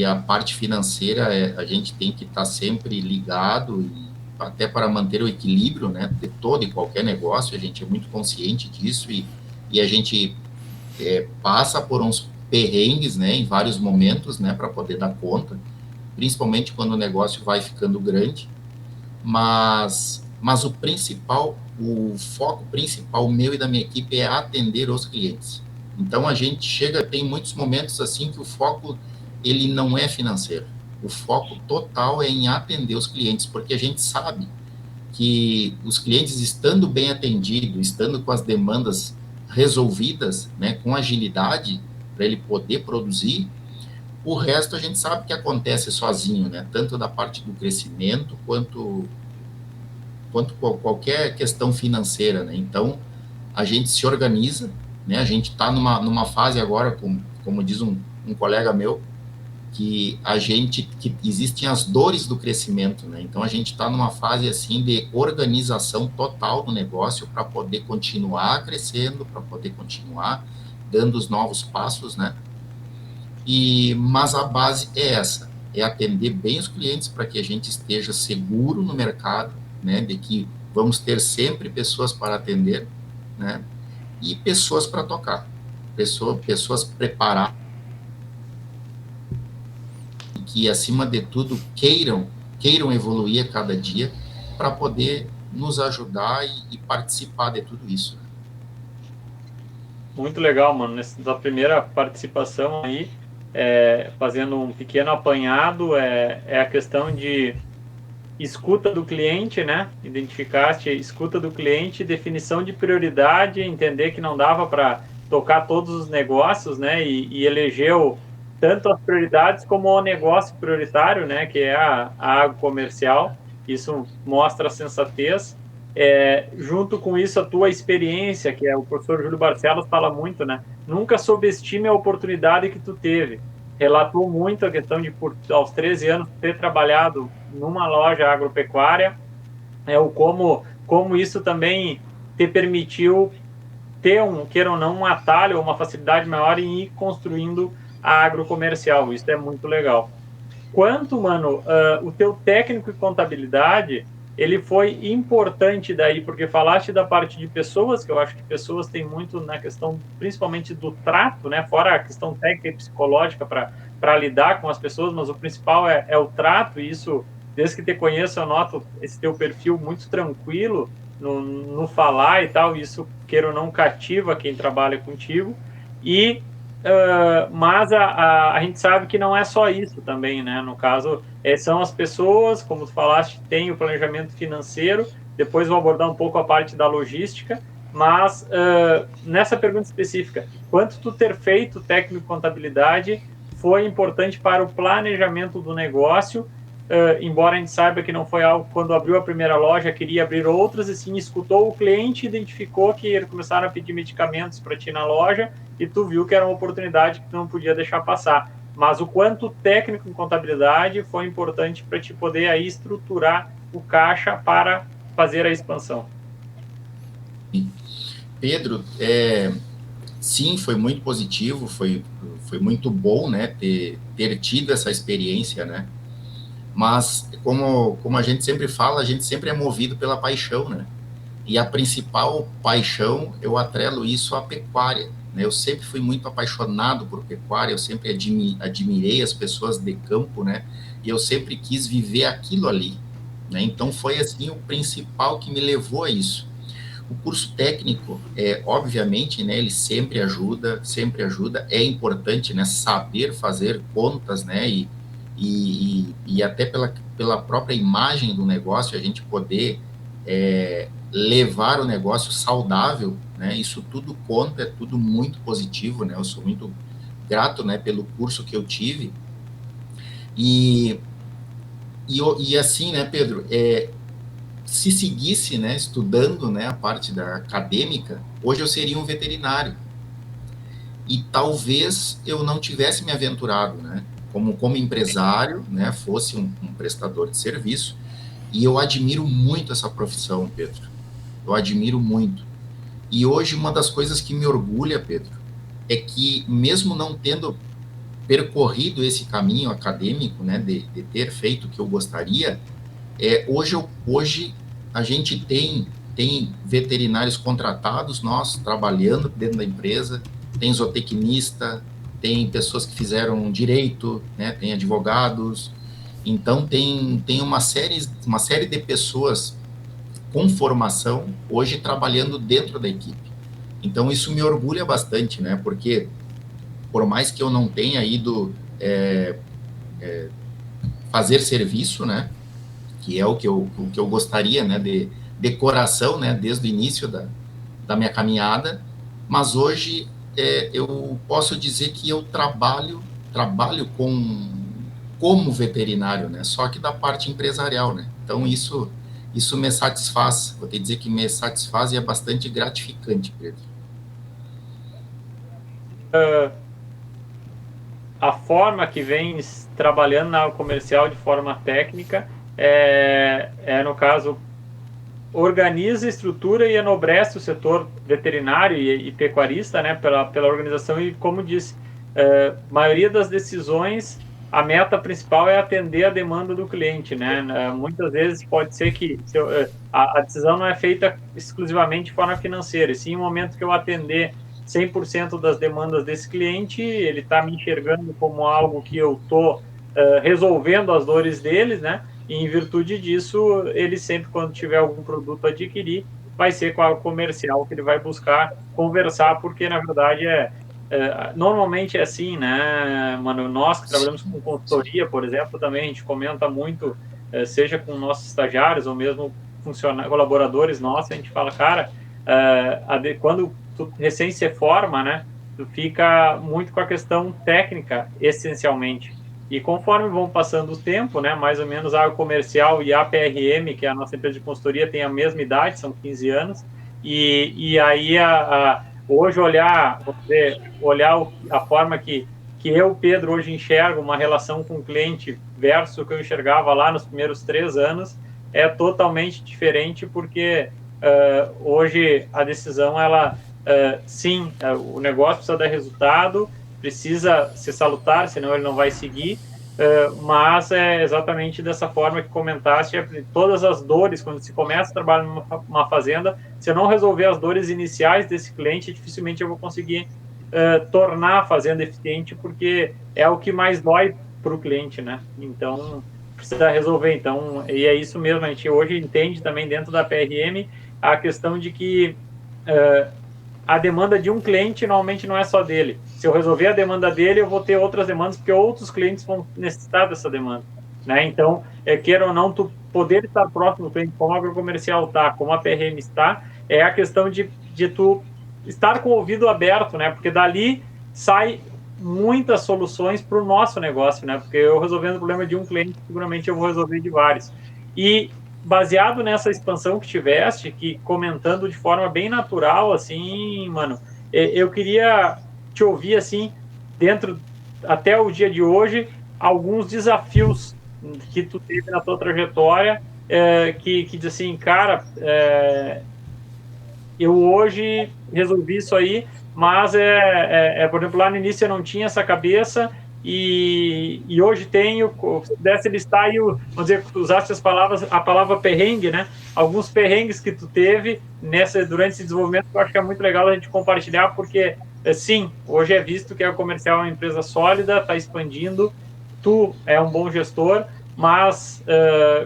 a parte financeira a gente tem que estar sempre ligado, e até para manter o equilíbrio, né, de todo e qualquer negócio, a gente é muito consciente disso, e a gente passa por uns perrengues, né, em vários momentos, né, para poder dar conta, principalmente quando o negócio vai ficando grande, mas o foco principal meu e da minha equipe é atender os clientes. Então a gente tem muitos momentos assim que o foco ele não é financeiro. O foco total é em atender os clientes, porque a gente sabe que os clientes estando bem atendidos, estando com as demandas resolvidas, né, com agilidade, para ele poder produzir, o resto a gente sabe que acontece sozinho, né, tanto da parte do crescimento quanto qualquer questão financeira, né. Então a gente se organiza, né, a gente está numa fase agora, como diz um colega meu, que existem as dores do crescimento, né? Então a gente está numa fase assim de organização total do negócio para poder continuar crescendo, para poder continuar dando os novos passos, né? Mas a base é essa, é atender bem os clientes para que a gente esteja seguro no mercado, né? De que vamos ter sempre pessoas para atender, né? E pessoas para tocar, pessoas preparadas, que, acima de tudo, queiram evoluir a cada dia para poder nos ajudar e participar de tudo isso.
Muito legal, mano. Nessa primeira participação aí, fazendo um pequeno apanhado, é a questão de escuta do cliente, né? Identificaste escuta do cliente, definição de prioridade, entender que não dava para tocar todos os negócios, né? E elegeu tanto as prioridades como o negócio prioritário, né? Que é a água comercial. Isso mostra a sensatez. junto com isso, a tua experiência, que o professor Júlio Barcelos fala muito, né? Nunca subestime a oportunidade que tu teve. Relatou muito a questão de, aos 13 anos, ter trabalhado numa loja agropecuária, como isso também te permitiu ter queira ou não, um atalho, uma facilidade maior em ir construindo a agrocomercial. Isso é muito legal. Quanto, mano, o teu técnico em contabilidade, ele foi importante daí, porque falaste da parte de pessoas, que eu acho que pessoas têm muito na questão, principalmente do trato, né? Fora a questão técnica e psicológica para lidar com as pessoas, mas o principal é o trato, e isso, desde que te conheço, eu noto esse teu perfil muito tranquilo no falar e tal, e isso, queira ou não, cativa quem trabalha contigo. Mas a gente sabe que não é só isso também, né? No caso, são as pessoas, como tu falaste, tem o planejamento financeiro, depois vou abordar um pouco a parte da logística, mas nessa pergunta específica, quanto tu ter feito técnico de contabilidade foi importante para o planejamento do negócio, embora a gente saiba que não foi algo, quando abriu a primeira loja, queria abrir outras, e sim, escutou o cliente, identificou que eles começaram a pedir medicamentos para ti na loja, e tu viu que era uma oportunidade que tu não podia deixar passar. Mas o quanto técnico em contabilidade foi importante para te poder aí estruturar o caixa para fazer a expansão.
Pedro, sim, foi muito positivo, foi muito bom, né, ter tido essa experiência, né? Mas, como a gente sempre fala, a gente sempre é movido pela paixão, né? E a principal paixão, eu atrelo isso à pecuária, né? Eu sempre fui muito apaixonado por pecuária, eu sempre admirei as pessoas de campo, né? E eu sempre quis viver aquilo ali, né? Então, foi, assim, o principal que me levou a isso. O curso técnico, obviamente, né, ele sempre ajuda, é importante, né, saber fazer contas, né, e até pela própria imagem do negócio, a gente poder levar o negócio saudável, né, isso tudo conta, é tudo muito positivo, né, eu sou muito grato, né, pelo curso que eu tive, e assim, né, Pedro, se seguisse, né, estudando, né, a parte da acadêmica, hoje eu seria um veterinário. E talvez eu não tivesse me aventurado, né, como empresário, né, fosse um prestador de serviço. E eu admiro muito essa profissão, Pedro. Eu admiro muito. E hoje uma das coisas que me orgulha, Pedro, é que mesmo não tendo percorrido esse caminho acadêmico, né, de ter feito o que eu gostaria, hoje a gente tem veterinários contratados, nós trabalhando dentro da empresa, tem zootecnista, tem pessoas que fizeram direito, né, tem advogados, então tem uma série de pessoas com formação hoje trabalhando dentro da equipe. Então isso me orgulha bastante, né, porque por mais que eu não tenha ido fazer serviço, né, que é o que eu gostaria, né, de coração, né, desde o início da minha caminhada, mas hoje eu posso dizer que eu trabalho como veterinário, né, só que da parte empresarial, né, então isso me satisfaz, vou te dizer que me satisfaz e é bastante gratificante, Pedro.
A forma que vem trabalhando na comercial de forma técnica no caso, organiza, estrutura e enobrece o setor veterinário e pecuarista, né, pela organização, e como disse, maioria das decisões, a meta principal é atender a demanda do cliente, né, muitas vezes pode ser que a decisão não é feita exclusivamente de forma financeira, e sim no momento que eu atender 100% das demandas desse cliente, ele está me enxergando como algo que eu estou resolvendo as dores deles, né, e em virtude disso, ele sempre, quando tiver algum produto a adquirir, vai ser com a comercial que ele vai buscar conversar, porque, na verdade, normalmente é assim, né, mano? Nós que trabalhamos com consultoria, por exemplo, também a gente comenta muito, seja com nossos estagiários ou mesmo colaboradores nossos, a gente fala, cara, quando tu recém se forma, né, tu fica muito com a questão técnica, essencialmente. E conforme vão passando o tempo, né, mais ou menos a Agrocomercial e a PRM, que é a nossa empresa de consultoria, tem a mesma idade, são 15 anos, e aí hoje olhar a forma que eu, Pedro, hoje enxergo uma relação com o cliente versus o que eu enxergava lá nos primeiros 3 anos, é totalmente diferente, porque hoje a decisão, sim, o negócio precisa dar resultado, precisa ser salutar, senão ele não vai seguir, mas é exatamente dessa forma que comentaste, todas as dores, quando se começa a trabalhar numa fazenda, se eu não resolver as dores iniciais desse cliente, dificilmente eu vou conseguir tornar a fazenda eficiente, porque é o que mais dói para o cliente, né? Então, precisa resolver. Então, e é isso mesmo, a gente hoje entende também dentro da PRM a questão de que a demanda de um cliente normalmente não é só dele. Se eu resolver a demanda dele, eu vou ter outras demandas, porque outros clientes vão necessitar dessa demanda, né? Então, queira ou não, tu poder estar próximo do cliente, como a Agrocomercial está, como a PRM está, é a questão de tu estar com o ouvido aberto, né? Porque dali sai muitas soluções para o nosso negócio, né? Porque eu resolvendo o problema de um cliente, seguramente eu vou resolver de vários. E baseado nessa expansão que tiveste, que comentando de forma bem natural, assim, mano, eu queria te ouvir, assim, dentro, até o dia de hoje, alguns desafios que tu teve na tua trajetória, que diz assim, cara, eu hoje resolvi isso aí, mas por exemplo, lá no início eu não tinha essa cabeça, e hoje tenho, se pudesse listar aí, vamos dizer, usaste a palavra perrengue, né? Alguns perrengues que tu teve durante esse desenvolvimento, que eu acho que é muito legal a gente compartilhar, porque, sim, hoje é visto que a Comercial é uma empresa sólida, está expandindo, tu é um bom gestor, mas,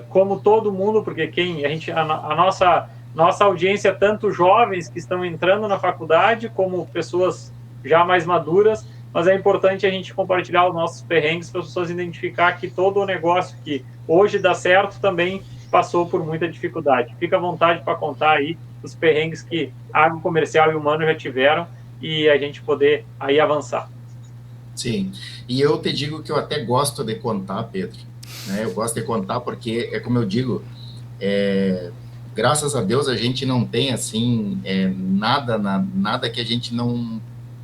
como todo mundo, porque a nossa audiência, tanto jovens que estão entrando na faculdade, como pessoas já mais maduras, mas é importante a gente compartilhar os nossos perrengues para as pessoas identificar que todo o negócio que hoje dá certo também passou por muita dificuldade. Fica à vontade para contar aí os perrengues que Agrocomercial e Humano já tiveram e a gente poder aí avançar.
Sim, e eu te digo que eu até gosto de contar, Pedro, né? Eu gosto de contar porque, como eu digo, graças a Deus a gente não tem, assim, nada que a gente não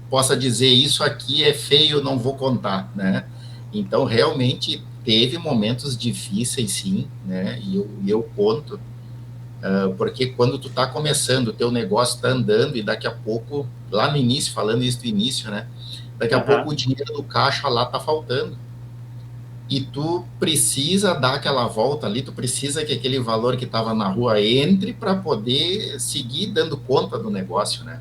possa dizer isso aqui é feio, não vou contar, né? Então, realmente, teve momentos difíceis, sim, né? E eu conto, porque quando tu tá começando, o teu negócio tá andando e daqui a pouco, lá no início, falando isso do início, né? Daqui a pouco o dinheiro do caixa lá tá faltando. E tu precisa dar aquela volta ali, tu precisa que aquele valor que estava na rua entre para poder seguir dando conta do negócio, né?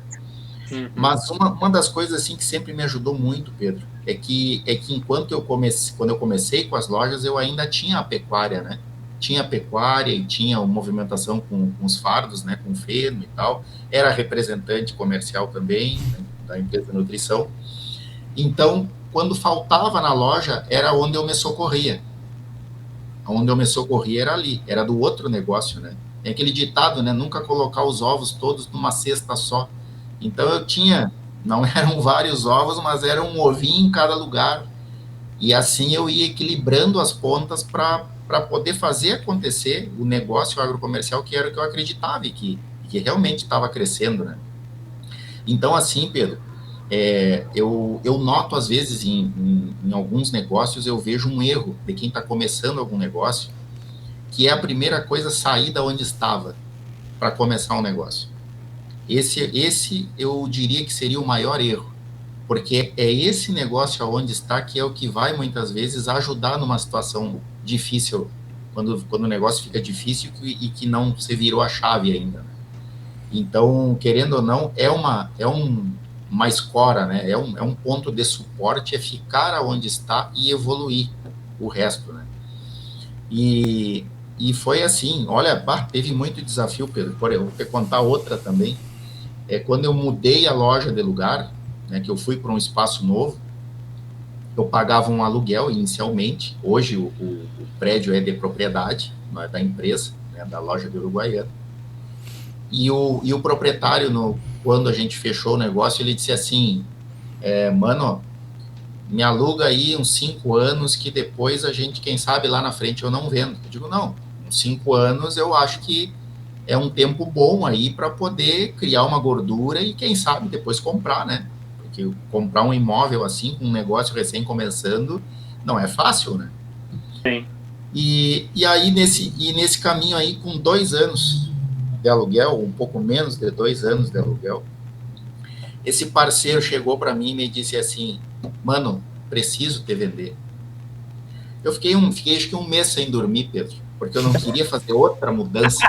Uhum. Mas uma das coisas assim que sempre me ajudou muito, Pedro, é que quando eu comecei com as lojas, eu ainda tinha a pecuária, né? Tinha a pecuária e tinha a movimentação com os fardos, né? Com feno e tal. Era representante comercial também, né, da empresa de nutrição. Então, quando faltava na loja, era onde eu me socorria. Onde eu me socorria era ali, era do outro negócio, né? Tem aquele ditado, né? Nunca colocar os ovos todos numa cesta só. Então eu tinha, não eram vários ovos, mas era um ovinho em cada lugar. E assim eu ia equilibrando as pontas para poder fazer acontecer o negócio agrocomercial, que era o que eu acreditava e que realmente estava crescendo, né? Então, assim, Pedro, eu noto, às vezes, em alguns negócios, eu vejo um erro de quem está começando algum negócio, que é a primeira coisa sair da onde estava para começar um negócio. Esse eu diria que seria o maior erro, porque é esse negócio aonde está que é o que vai, muitas vezes, ajudar numa situação difícil, quando o negócio fica difícil e que não se virou a chave ainda. Então, querendo ou não, é uma escora, né? É um ponto de suporte, é ficar onde está e evoluir o resto, né? E foi assim, olha, teve muito desafio, Pedro. Eu vou te contar outra também. Quando eu mudei a loja de lugar, né, que eu fui para um espaço novo, eu pagava um aluguel inicialmente. Hoje o prédio é de propriedade, não é da empresa, né, da loja de Uruguaiana. E o proprietário, quando a gente fechou o negócio, ele disse assim, mano, me aluga aí uns 5 anos que depois a gente, quem sabe lá na frente eu não vendo. Eu digo, não, uns 5 anos eu acho que é um tempo bom aí para poder criar uma gordura e quem sabe depois comprar, né? Porque comprar um imóvel assim, com um negócio recém começando, não é fácil, né?
Sim.
E aí, nesse caminho aí, com 2 anos de aluguel, um pouco menos de 2 anos de aluguel, esse parceiro chegou para mim e me disse assim, mano, preciso te vender. Eu fiquei acho que um mês sem dormir, Pedro, porque eu não queria fazer outra mudança.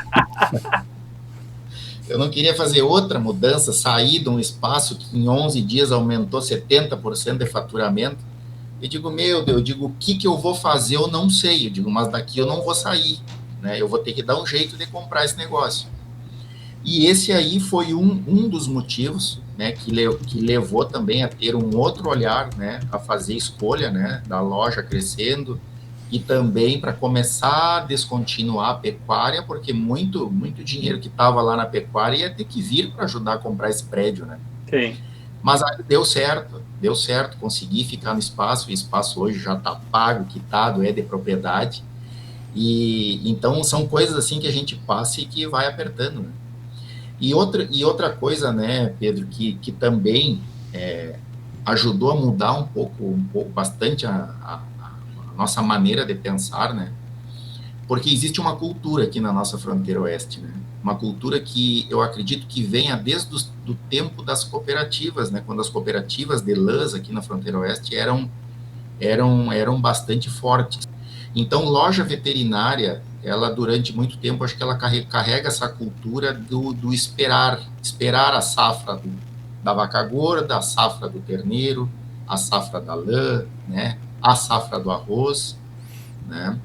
Eu não queria fazer outra mudança, sair de um espaço que em 11 dias aumentou 70% de faturamento. Eu digo, meu Deus, eu digo, o que eu vou fazer, eu não sei. Eu digo, mas daqui eu não vou sair, né? Eu vou ter que dar um jeito de comprar esse negócio. E esse aí foi um dos motivos, né, que levou também a ter um outro olhar, né, a fazer escolha, né, da loja crescendo e também para começar a descontinuar a pecuária, porque muito dinheiro que estava lá na pecuária ia ter que vir para ajudar a comprar esse prédio, né?
Sim.
Mas aí deu certo, consegui ficar no espaço, o espaço hoje já está pago, quitado, é de propriedade, e então são coisas assim que a gente passa e que vai apertando, né? E outra coisa, né, Pedro, que também ajudou a mudar um pouco bastante a nossa maneira de pensar, né? Porque existe uma cultura aqui na nossa fronteira oeste, né? Uma cultura que eu acredito que venha desde do tempo das cooperativas, né? Quando as cooperativas de lãs aqui na fronteira oeste eram bastante fortes. Então, loja veterinária, ela durante muito tempo, acho que ela carrega essa cultura do esperar a safra da vaca gorda, a safra do terneiro, a safra da lã, né? A safra do arroz, né?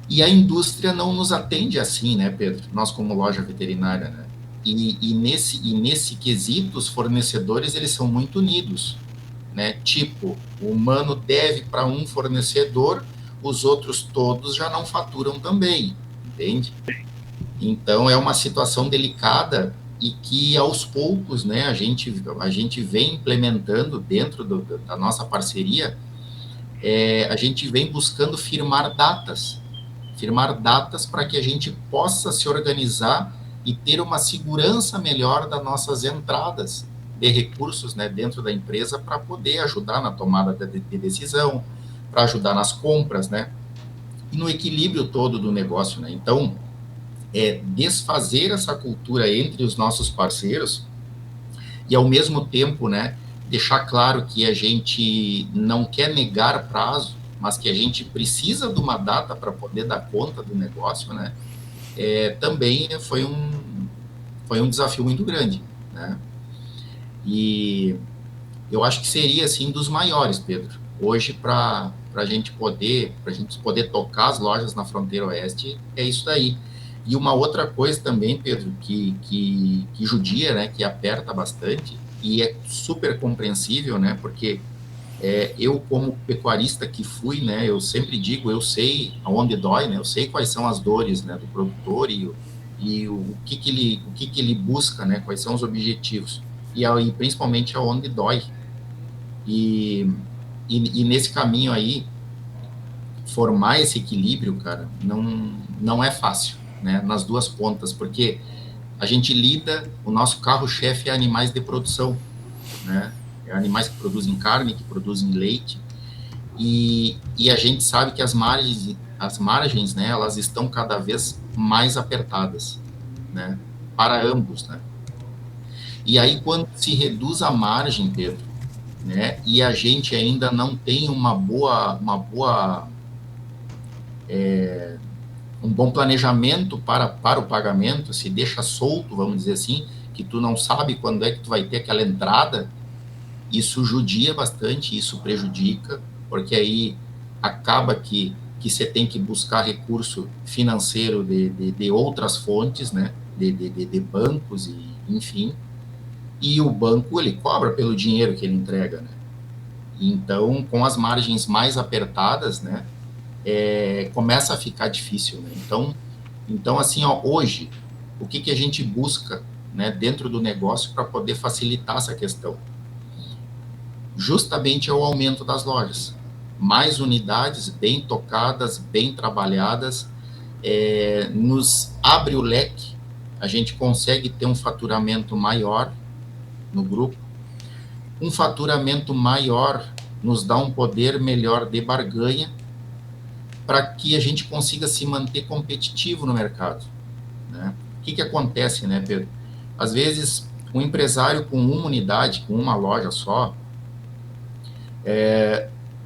E a indústria não nos atende assim, né, Pedro? Nós como loja veterinária, né? E nesse quesito, os fornecedores, eles são muito unidos, né? Tipo, o humano deve para um fornecedor, os outros todos já não faturam também, entende? Então, é uma situação delicada e que, aos poucos, né, a gente vem implementando dentro da nossa parceria, a gente vem buscando firmar datas para que a gente possa se organizar e ter uma segurança melhor das nossas entradas de recursos, né, dentro da empresa para poder ajudar na tomada de decisão, para ajudar nas compras, né, e no equilíbrio todo do negócio, né. Então, desfazer essa cultura entre os nossos parceiros e, ao mesmo tempo, né, deixar claro que a gente não quer negar prazo, mas que a gente precisa de uma data para poder dar conta do negócio, né, também foi um desafio muito grande, né. E eu acho que seria, assim, dos maiores, Pedro. Hoje, para a gente poder tocar as lojas na fronteira oeste, é isso daí. E uma outra coisa também, Pedro, que judia, né, que aperta bastante, e é super compreensível, né, porque eu, como pecuarista que fui, né, eu sempre digo, eu sei aonde dói, né, eu sei quais são as dores, né, do produtor e o que ele busca, né, quais são os objetivos, e principalmente aonde dói. E nesse caminho aí, formar esse equilíbrio, cara, não é fácil, né, nas duas pontas, porque a gente o nosso carro-chefe é animais de produção, né, animais que produzem carne, que produzem leite, e a gente sabe que as margens, né, elas estão cada vez mais apertadas, né, para ambos, né. E aí, quando se reduz a margem, Pedro, né, e a gente ainda não tem um bom planejamento para o pagamento, se deixa solto, vamos dizer assim, que tu não sabe quando é que tu vai ter aquela entrada, isso judia bastante, isso prejudica, porque aí acaba que você tem que buscar recurso financeiro de outras fontes, né, de bancos, e enfim, e o banco, ele cobra pelo dinheiro que ele entrega, né? Então, com as margens mais apertadas, né, começa a ficar difícil, né? Então assim, ó, hoje, o que a gente busca, né, dentro do negócio para poder facilitar essa questão? justamente é o aumento das lojas. Mais unidades bem tocadas, bem trabalhadas, nos abre o leque, a gente consegue ter um faturamento maior no grupo. Um faturamento maior nos dá um poder melhor de barganha para que a gente consiga se manter competitivo no mercado, né? O que acontece, né, Pedro? Às vezes, um empresário com uma unidade, com uma loja só,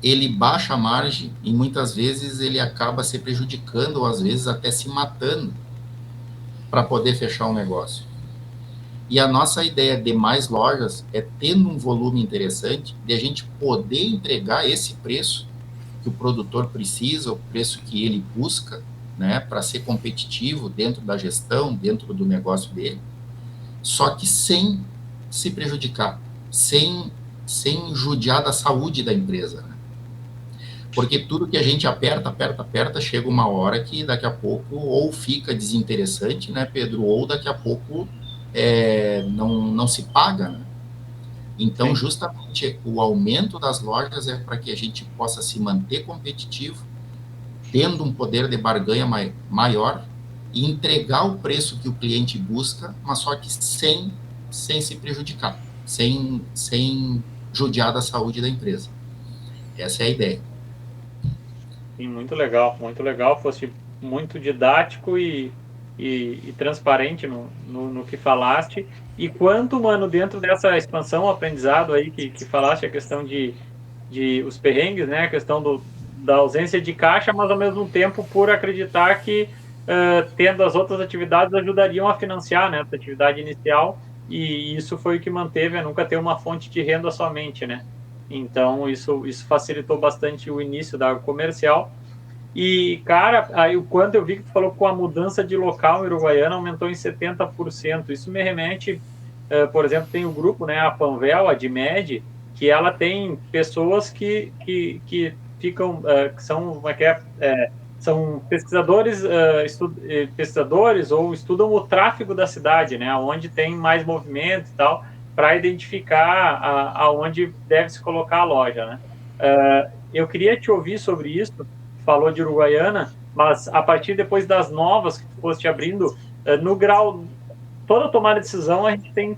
ele baixa a margem e muitas vezes ele acaba se prejudicando ou às vezes até se matando para poder fechar um negócio. E a nossa ideia de mais lojas é, tendo um volume interessante, de a gente poder entregar esse preço que o produtor precisa, o preço que ele busca, né, para ser competitivo dentro da gestão, dentro do negócio dele, só que sem se prejudicar, sem judiar da saúde da empresa, né? Porque tudo que a gente aperta, chega uma hora que daqui a pouco ou fica desinteressante, né, Pedro, ou daqui a pouco não se paga, né? Então, justamente o aumento das lojas é para que a gente possa se manter competitivo, tendo um poder de barganha maior e entregar o preço que o cliente busca, mas só que sem se prejudicar, sem judiar da saúde da empresa. Essa é a ideia.
Sim, muito legal, fosse muito didático e transparente no que falaste. E quanto, mano, dentro dessa expansão, aprendizado aí que falaste, a questão de os perrengues, né, a questão da ausência de caixa, mas ao mesmo tempo por acreditar que tendo as outras atividades ajudariam a financiar, né, essa atividade inicial, e isso foi o que manteve a nunca ter uma fonte de renda somente, né. Então, isso facilitou bastante o início da comercial. E, cara, aí o quanto eu vi que tu falou com a mudança de local em Uruguaiana aumentou em 70%. Isso me remete, por exemplo, tem o grupo, né, a Panvel, a Dimed, que ela tem pessoas que ficam, que são, como é que são pesquisadores, pesquisadores ou estudam o tráfego da cidade, né, onde tem mais movimento e tal, para identificar aonde deve se colocar a loja, né? Eu queria te ouvir sobre isso. Falou de Uruguaiana, mas a partir depois das novas que tu foste abrindo, no grau, toda tomada de decisão, a gente tem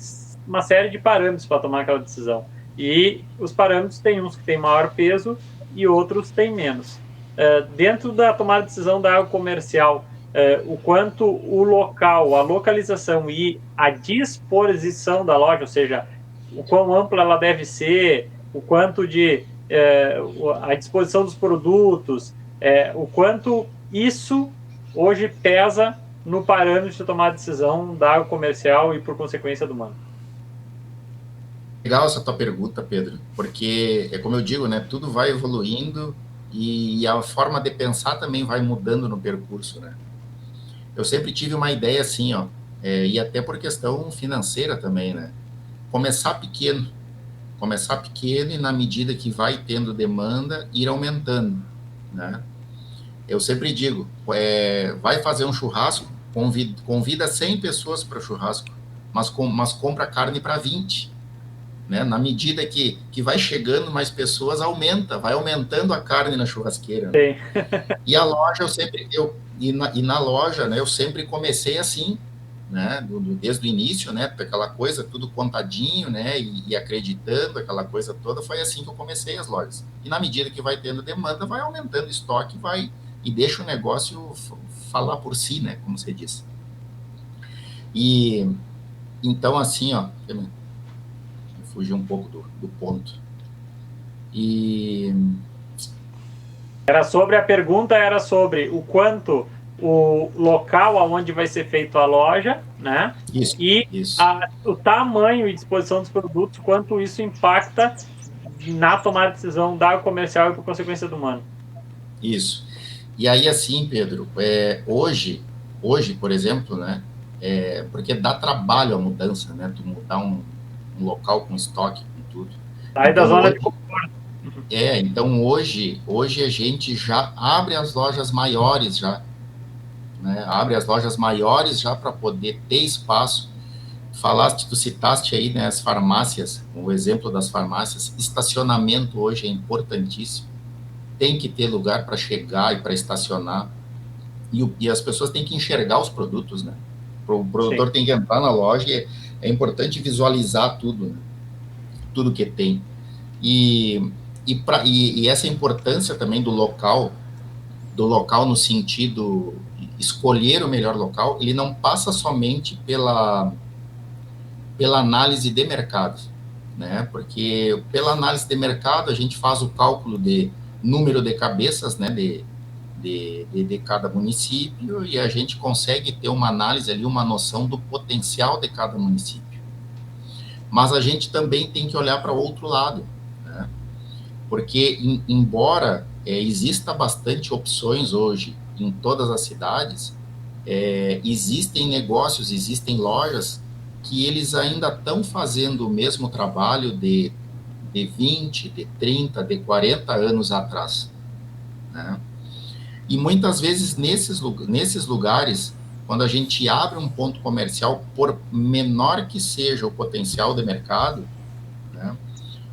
uma série de parâmetros para tomar aquela decisão. E os parâmetros tem uns que têm maior peso e outros têm menos. Dentro da tomada de decisão da área comercial, o quanto o local, a localização e a disposição da loja, ou seja, o quão ampla ela deve ser, o quanto de a disposição dos produtos, o quanto isso hoje pesa no parâmetro de tomar decisão da área comercial e, por consequência, do mano.
Legal essa tua pergunta, Pedro, porque é como eu digo, né, tudo vai evoluindo e a forma de pensar também vai mudando no percurso, né? Eu sempre tive uma ideia assim, ó, e até por questão financeira também, né? Começar pequeno e na medida que vai tendo demanda, ir aumentando, né? Eu sempre digo, vai fazer um churrasco, convida 100 pessoas para o churrasco, mas compra carne para 20, né? Na medida que vai chegando mais pessoas, vai aumentando a carne na churrasqueira, né? E a loja, na loja, né, eu sempre comecei assim, né, desde o início, né, aquela coisa, tudo contadinho, né, e acreditando, aquela coisa toda, foi assim que eu comecei as lojas. E na medida que vai tendo demanda, vai aumentando o estoque, e deixa o negócio falar por si, né, como você disse. E, então, assim, ó, fugi um pouco do ponto. E...
A pergunta era sobre o quanto o local aonde vai ser feito a loja, né?
Isso.
O tamanho e disposição dos produtos, quanto isso impacta na tomada de decisão da comercial e por consequência do humano.
Isso. E aí, assim, Pedro, hoje, por exemplo, né? Porque dá trabalho a mudança, né? Tu mudar um local com estoque, com tudo.
Sai da zona de conforto.
Então hoje a gente já abre as lojas maiores já, né? Abre as lojas maiores já para poder ter espaço, tu citaste aí, né, as farmácias, o exemplo das farmácias. Estacionamento hoje é importantíssimo. Tem que ter lugar para chegar e para estacionar. E as pessoas têm que enxergar os produtos, né? O produtor tem que entrar na loja e é importante visualizar tudo, né? Tudo que tem. E essa importância também do local no sentido escolher o melhor local, ele não passa somente pela análise de mercado, né? Porque pela análise de mercado a gente faz o cálculo de número de cabeças, né, de cada município, e a gente consegue ter uma análise ali, uma noção do potencial de cada município. Mas a gente também tem que olhar para o outro lado, né? Porque embora exista bastante opções hoje em todas as cidades, existem negócios, existem lojas que eles ainda estão fazendo o mesmo trabalho de 20, de 30, de 40 anos atrás, né? E muitas vezes nesses lugares, quando a gente abre um ponto comercial, por menor que seja o potencial de mercado, né,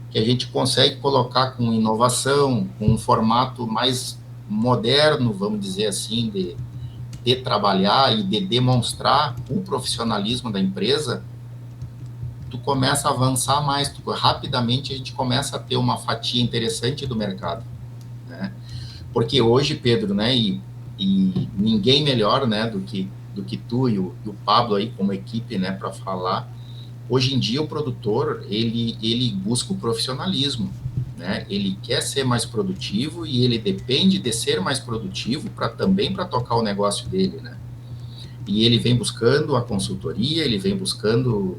que a gente consegue colocar com inovação, com um formato mais moderno, vamos dizer assim, de trabalhar e de demonstrar o profissionalismo da empresa, tu começa a avançar mais, rapidamente a gente começa a ter uma fatia interessante do mercado, né? Porque hoje, Pedro, né, e ninguém melhor, né, do que tu e o Pablo aí como equipe, né, para falar, hoje em dia o produtor, ele busca o profissionalismo, né? Ele quer ser mais produtivo e ele depende de ser mais produtivo também para tocar o negócio dele, né? E ele vem buscando a consultoria, ele vem buscando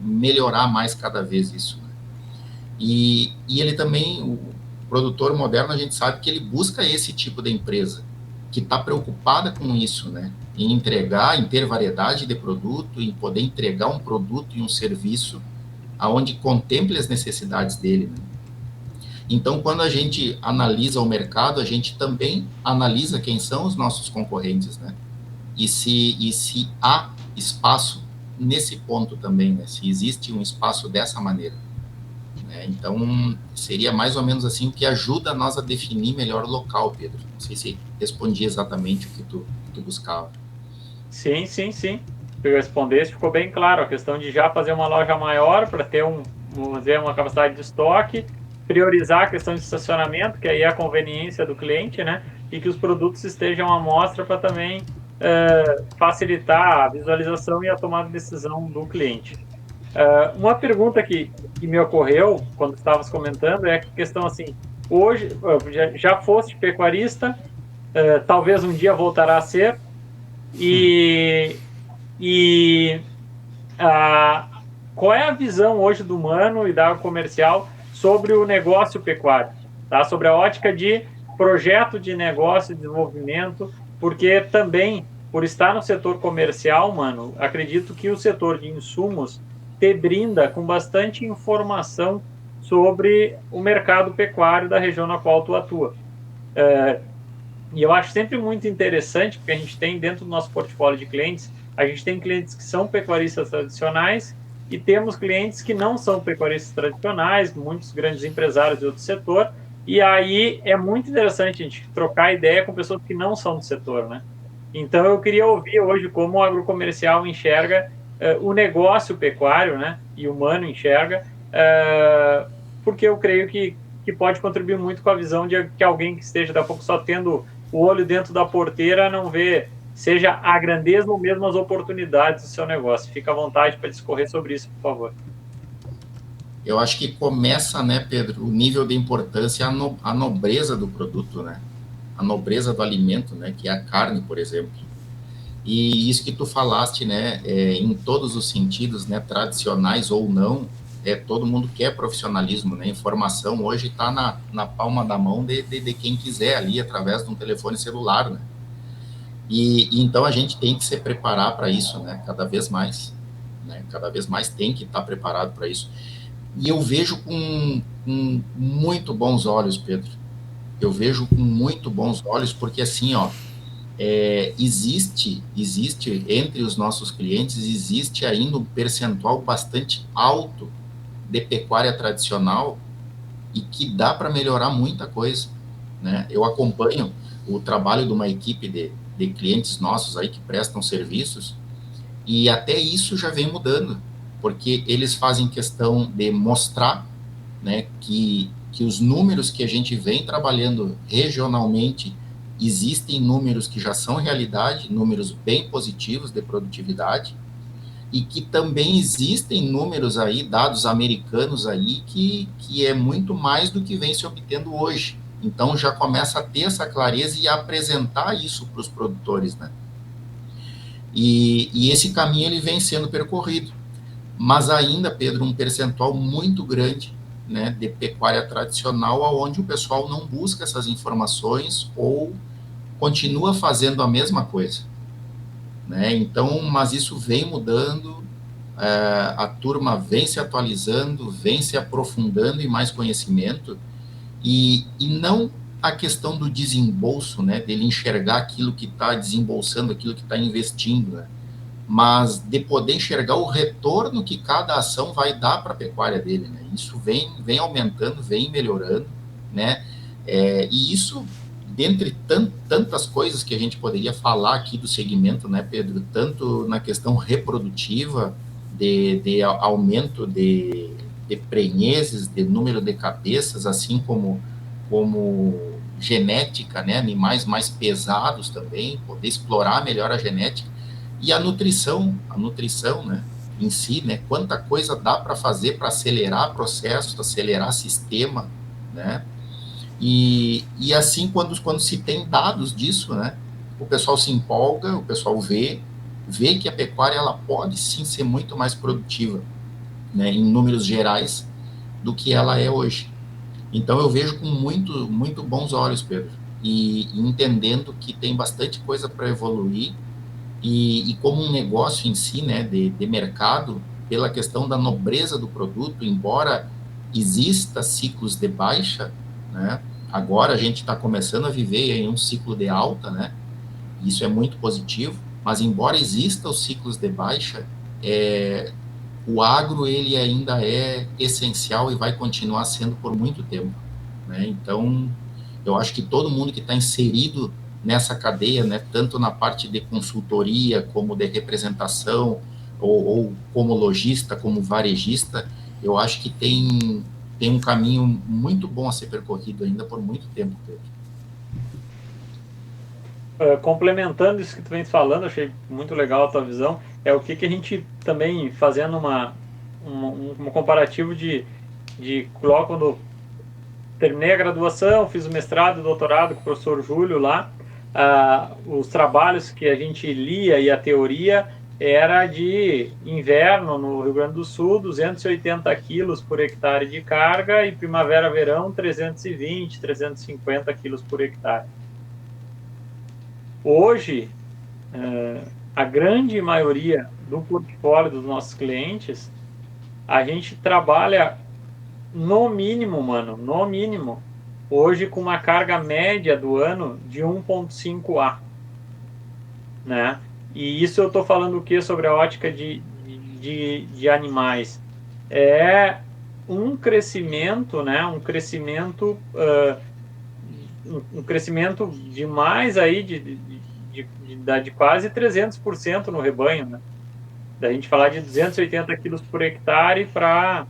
melhorar mais cada vez isso, né? E ele também, o produtor moderno, a gente sabe que ele busca esse tipo de empresa, que está preocupada com isso, né? Em entregar, em ter variedade de produto, em poder entregar um produto e um serviço aonde contemple as necessidades dele, né? Então, quando a gente analisa o mercado, a gente também analisa quem são os nossos concorrentes, né? E se há espaço nesse ponto também, né? Se existe um espaço dessa maneira, né? Então, seria mais ou menos assim o que ajuda nós a definir melhor o local, Pedro. Não sei se respondi exatamente o que tu buscava.
Sim. Tu respondeste, ficou bem claro. A questão de já fazer uma loja maior para ter uma capacidade de estoque, priorizar a questão de estacionamento, que aí é a conveniência do cliente, né? E que os produtos estejam à mostra para também facilitar a visualização e a tomada de decisão do cliente. Uma pergunta que me ocorreu quando estavas comentando é a questão assim, hoje já foste pecuarista, talvez um dia voltará a ser, qual é a visão hoje do Mano e da agrocomercial sobre o negócio pecuário, tá? Sobre a ótica de projeto de negócio e desenvolvimento, porque também, por estar no setor comercial, Mano, acredito que o setor de insumos te brinda com bastante informação sobre o mercado pecuário da região na qual tu atua. E eu acho sempre muito interessante, porque a gente tem dentro do nosso portfólio de clientes, a gente tem clientes que são pecuaristas tradicionais e temos clientes que não são pecuaristas tradicionais, muitos grandes empresários de outro setor, e aí é muito interessante a gente trocar ideia com pessoas que não são do setor, né? Então eu queria ouvir hoje como o agrocomercial enxerga o negócio pecuário, né? E o Mano enxerga, porque eu creio que pode contribuir muito com a visão de que alguém que esteja daqui a pouco só tendo o olho dentro da porteira não vê, seja a grandeza ou mesmo as oportunidades do seu negócio. Fica à vontade para discorrer sobre isso, por favor.
Eu acho que começa, né, Pedro, o nível de importância, a nobreza do produto, né? A nobreza do alimento, né, que é a carne, por exemplo. E isso que tu falaste, né, em todos os sentidos, né, tradicionais ou não, todo mundo quer profissionalismo, né? Informação hoje está na palma da mão de quem quiser ali, através de um telefone celular, né? E então a gente tem que se preparar para isso, né? Cada vez mais, né? Cada vez mais tem que estar preparado para isso. E eu vejo com muito bons olhos, Pedro. Eu vejo com muito bons olhos, porque assim, ó, existe entre os nossos clientes, existe ainda um percentual bastante alto de pecuária tradicional e que dá para melhorar muita coisa, né? Eu acompanho o trabalho de uma equipe de clientes nossos aí que prestam serviços, e até isso já vem mudando, porque eles fazem questão de mostrar, né, que os números que a gente vem trabalhando regionalmente, existem números que já são realidade, números bem positivos de produtividade, e que também existem números aí, dados americanos aí, que é muito mais do que vem se obtendo hoje. Então já começa a ter essa clareza e a apresentar isso para os produtores, né? E esse caminho ele vem sendo percorrido, mas ainda, Pedro, um percentual muito grande, né, de pecuária tradicional, onde o pessoal não busca essas informações ou continua fazendo a mesma coisa, né? Então, mas isso vem mudando, a turma vem se atualizando, vem se aprofundando em mais conhecimento, e não a questão do desembolso, né, dele enxergar aquilo que está desembolsando, aquilo que está investindo, né, mas de poder enxergar o retorno que cada ação vai dar para a pecuária dele, né? Isso vem aumentando, vem melhorando, né? E isso, dentre tantas coisas que a gente poderia falar aqui do segmento, né, Pedro? Tanto na questão reprodutiva, de aumento de prenheses, de número de cabeças, assim como genética, né? Animais mais pesados também, poder explorar melhor a genética. E a nutrição, né, em si, né, quanta coisa dá para fazer para acelerar processos, acelerar sistema, né, e assim, quando se tem dados disso, né, o pessoal se empolga, o pessoal vê que a pecuária ela pode sim ser muito mais produtiva, né, em números gerais, do que ela é hoje. Então eu vejo com muito bons olhos, Pedro, e entendendo que tem bastante coisa para evoluir. E como um negócio em si, né, de mercado, pela questão da nobreza do produto, embora exista ciclos de baixa, né, agora a gente está começando a viver em um ciclo de alta, né, isso é muito positivo, mas embora exista os ciclos de baixa, o agro ele ainda é essencial e vai continuar sendo por muito tempo, né, então eu acho que todo mundo que está inserido nessa cadeia, né, tanto na parte de consultoria, como de representação, ou como lojista, como varejista, eu acho que tem um caminho muito bom a ser percorrido ainda por muito tempo, Pedro.
Complementando isso que tu vem falando, achei muito legal a tua visão, é o que a gente também, fazendo um comparativo de logo quando terminei a graduação, fiz o mestrado e doutorado com o professor Júlio lá, os trabalhos que a gente lia e a teoria era de inverno no Rio Grande do Sul, 280 quilos por hectare de carga, e primavera-verão, 320, 350 quilos por hectare. Hoje, a grande maioria do portfólio dos nossos clientes, a gente trabalha no mínimo, hoje com uma carga média do ano de 1,5A, né? E isso eu estou falando o que sobre a ótica de animais? É um crescimento, né? Um crescimento de mais aí de quase 300% no rebanho, né? Da gente falar de 280 quilos por hectare para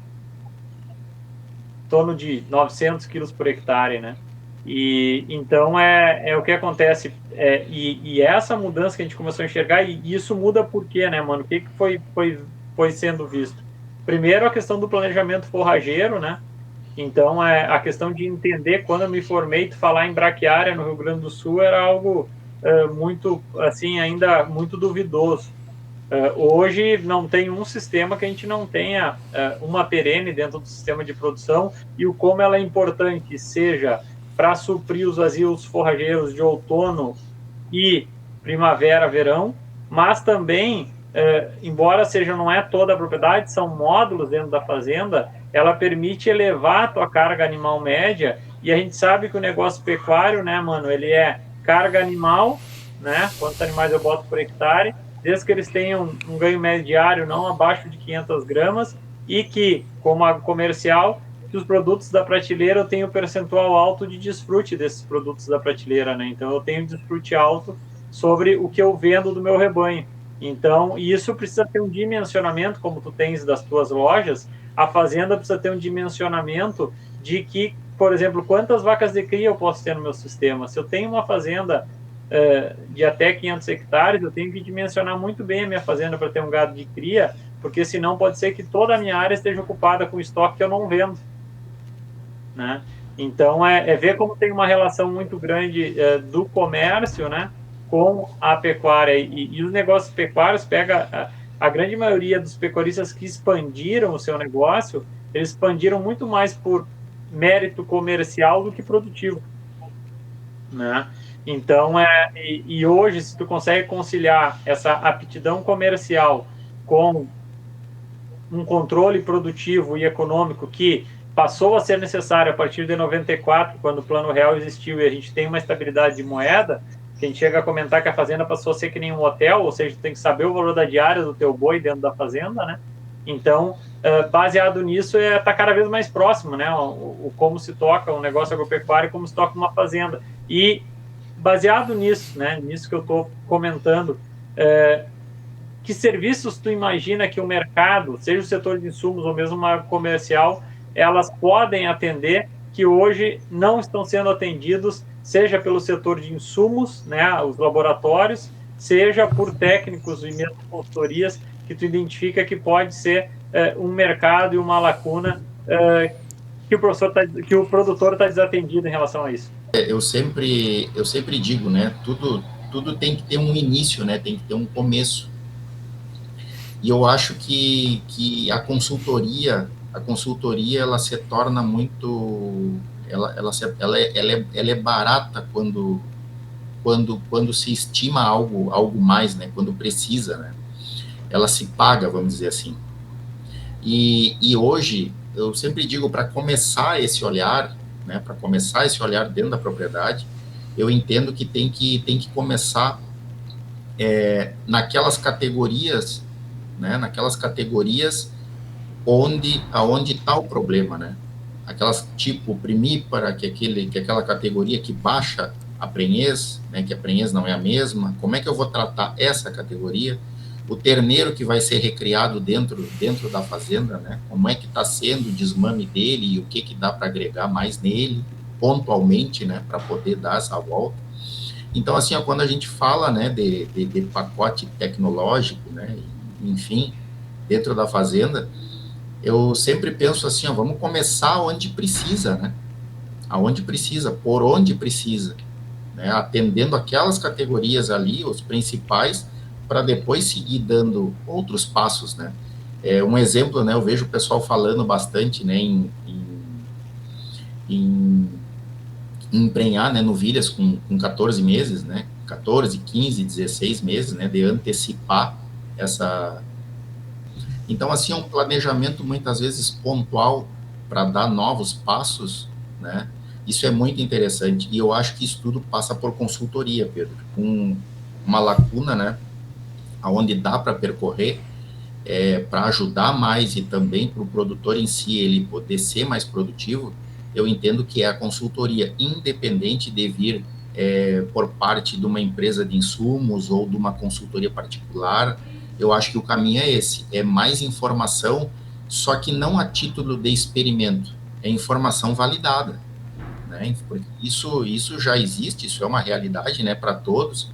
torno de 900 quilos por hectare, né? E então é o que acontece, e essa mudança que a gente começou a enxergar, e isso muda por quê, né, mano? O que foi sendo visto? Primeiro, a questão do planejamento forrageiro, né? Então, a questão de entender, quando eu me formei, falar em braquiária no Rio Grande do Sul era algo muito, assim, ainda muito duvidoso. Hoje não tem um sistema que a gente não tenha uma perene dentro do sistema de produção, e o como ela é importante, seja para suprir os vazios forrageiros de outono e primavera, verão, mas também, embora não é toda a propriedade, são módulos dentro da fazenda, ela permite elevar a tua carga animal média, e a gente sabe que o negócio pecuário, né, mano, ele é carga animal né? Quantos animais eu boto por hectare, desde que eles tenham um ganho médio diário não abaixo de 500 gramas e que, como agrocomercial, que os produtos da prateleira eu tenho percentual alto de desfrute desses produtos da prateleira, né? Então eu tenho desfrute alto sobre o que eu vendo do meu rebanho. Então, isso precisa ter um dimensionamento, como tu tens das tuas lojas, a fazenda precisa ter um dimensionamento de que, por exemplo, quantas vacas de cria eu posso ter no meu sistema. Se eu tenho uma fazenda de até 500 hectares, eu tenho que dimensionar muito bem a minha fazenda para ter um gado de cria, porque senão pode ser que toda a minha área esteja ocupada com estoque que eu não vendo, né? Então, ver como tem uma relação muito grande do comércio, né, com a pecuária. E os negócios pecuários, pega a grande maioria dos pecuaristas que expandiram o seu negócio, eles expandiram muito mais por mérito comercial do que produtivo, né? Então, e hoje, se tu consegue conciliar essa aptidão comercial com um controle produtivo e econômico que passou a ser necessário a partir de 94, quando o Plano Real existiu e a gente tem uma estabilidade de moeda, que a gente chega a comentar que a fazenda passou a ser que nem um hotel, ou seja, tu tem que saber o valor da diária do teu boi dentro da fazenda, né? Então, baseado nisso, está cada vez mais próximo, né? O como se toca um negócio agropecuário e como se toca uma fazenda. E baseado nisso, né? Nisso que eu estou comentando, que serviços tu imagina que o mercado, seja o setor de insumos ou mesmo uma comercial, elas podem atender que hoje não estão sendo atendidos, seja pelo setor de insumos, né, os laboratórios, seja por técnicos e mesmo consultorias que tu identifica que pode ser um mercado e uma lacuna que o produtor está desatendido em relação a isso.
Eu sempre digo, né, tudo tem que ter um início, né, tem que ter um começo. E eu acho que a consultoria ela se torna muito, ela é barata quando se estima algo mais, né? Quando precisa, né? Ela se paga, vamos dizer assim. E hoje eu sempre digo, para começar esse olhar, né? Para começar esse olhar dentro da propriedade, eu entendo que tem que começar naquelas categorias, né? Naquelas categorias aonde está o problema, né? Aquelas tipo primípara, que aquela categoria que baixa a prenhez, né? Que a prenhez não é a mesma. Como é que eu vou tratar essa categoria? O terneiro que vai ser recriado dentro da fazenda, né? Como é que está sendo o desmame dele e o que dá para agregar mais nele, pontualmente, né? Para poder dar essa volta. Então, assim, quando a gente fala, né, de pacote tecnológico, né? Enfim, dentro da fazenda, eu sempre penso assim, vamos começar onde precisa, né? Aonde precisa, por onde precisa, né? Atendendo aquelas categorias ali, os principais, para depois seguir dando outros passos, né? Um exemplo, né? Eu vejo o pessoal falando bastante, né? Em emprenhar, né? Novilhas com 14 meses, né? 14, 15, 16 meses, né? De antecipar essa... Então, assim, é um planejamento muitas vezes pontual para dar novos passos, né? Isso é muito interessante e eu acho que isso tudo passa por consultoria, Pedro, com uma lacuna, né? Aonde dá para percorrer, para ajudar mais e também para o produtor em si ele poder ser mais produtivo. Eu entendo que é a consultoria, independente de vir por parte de uma empresa de insumos ou de uma consultoria particular. Eu acho que o caminho é esse, é mais informação, só que não a título de experimento, é informação validada, né? Isso já existe, isso é uma realidade, né, para todos.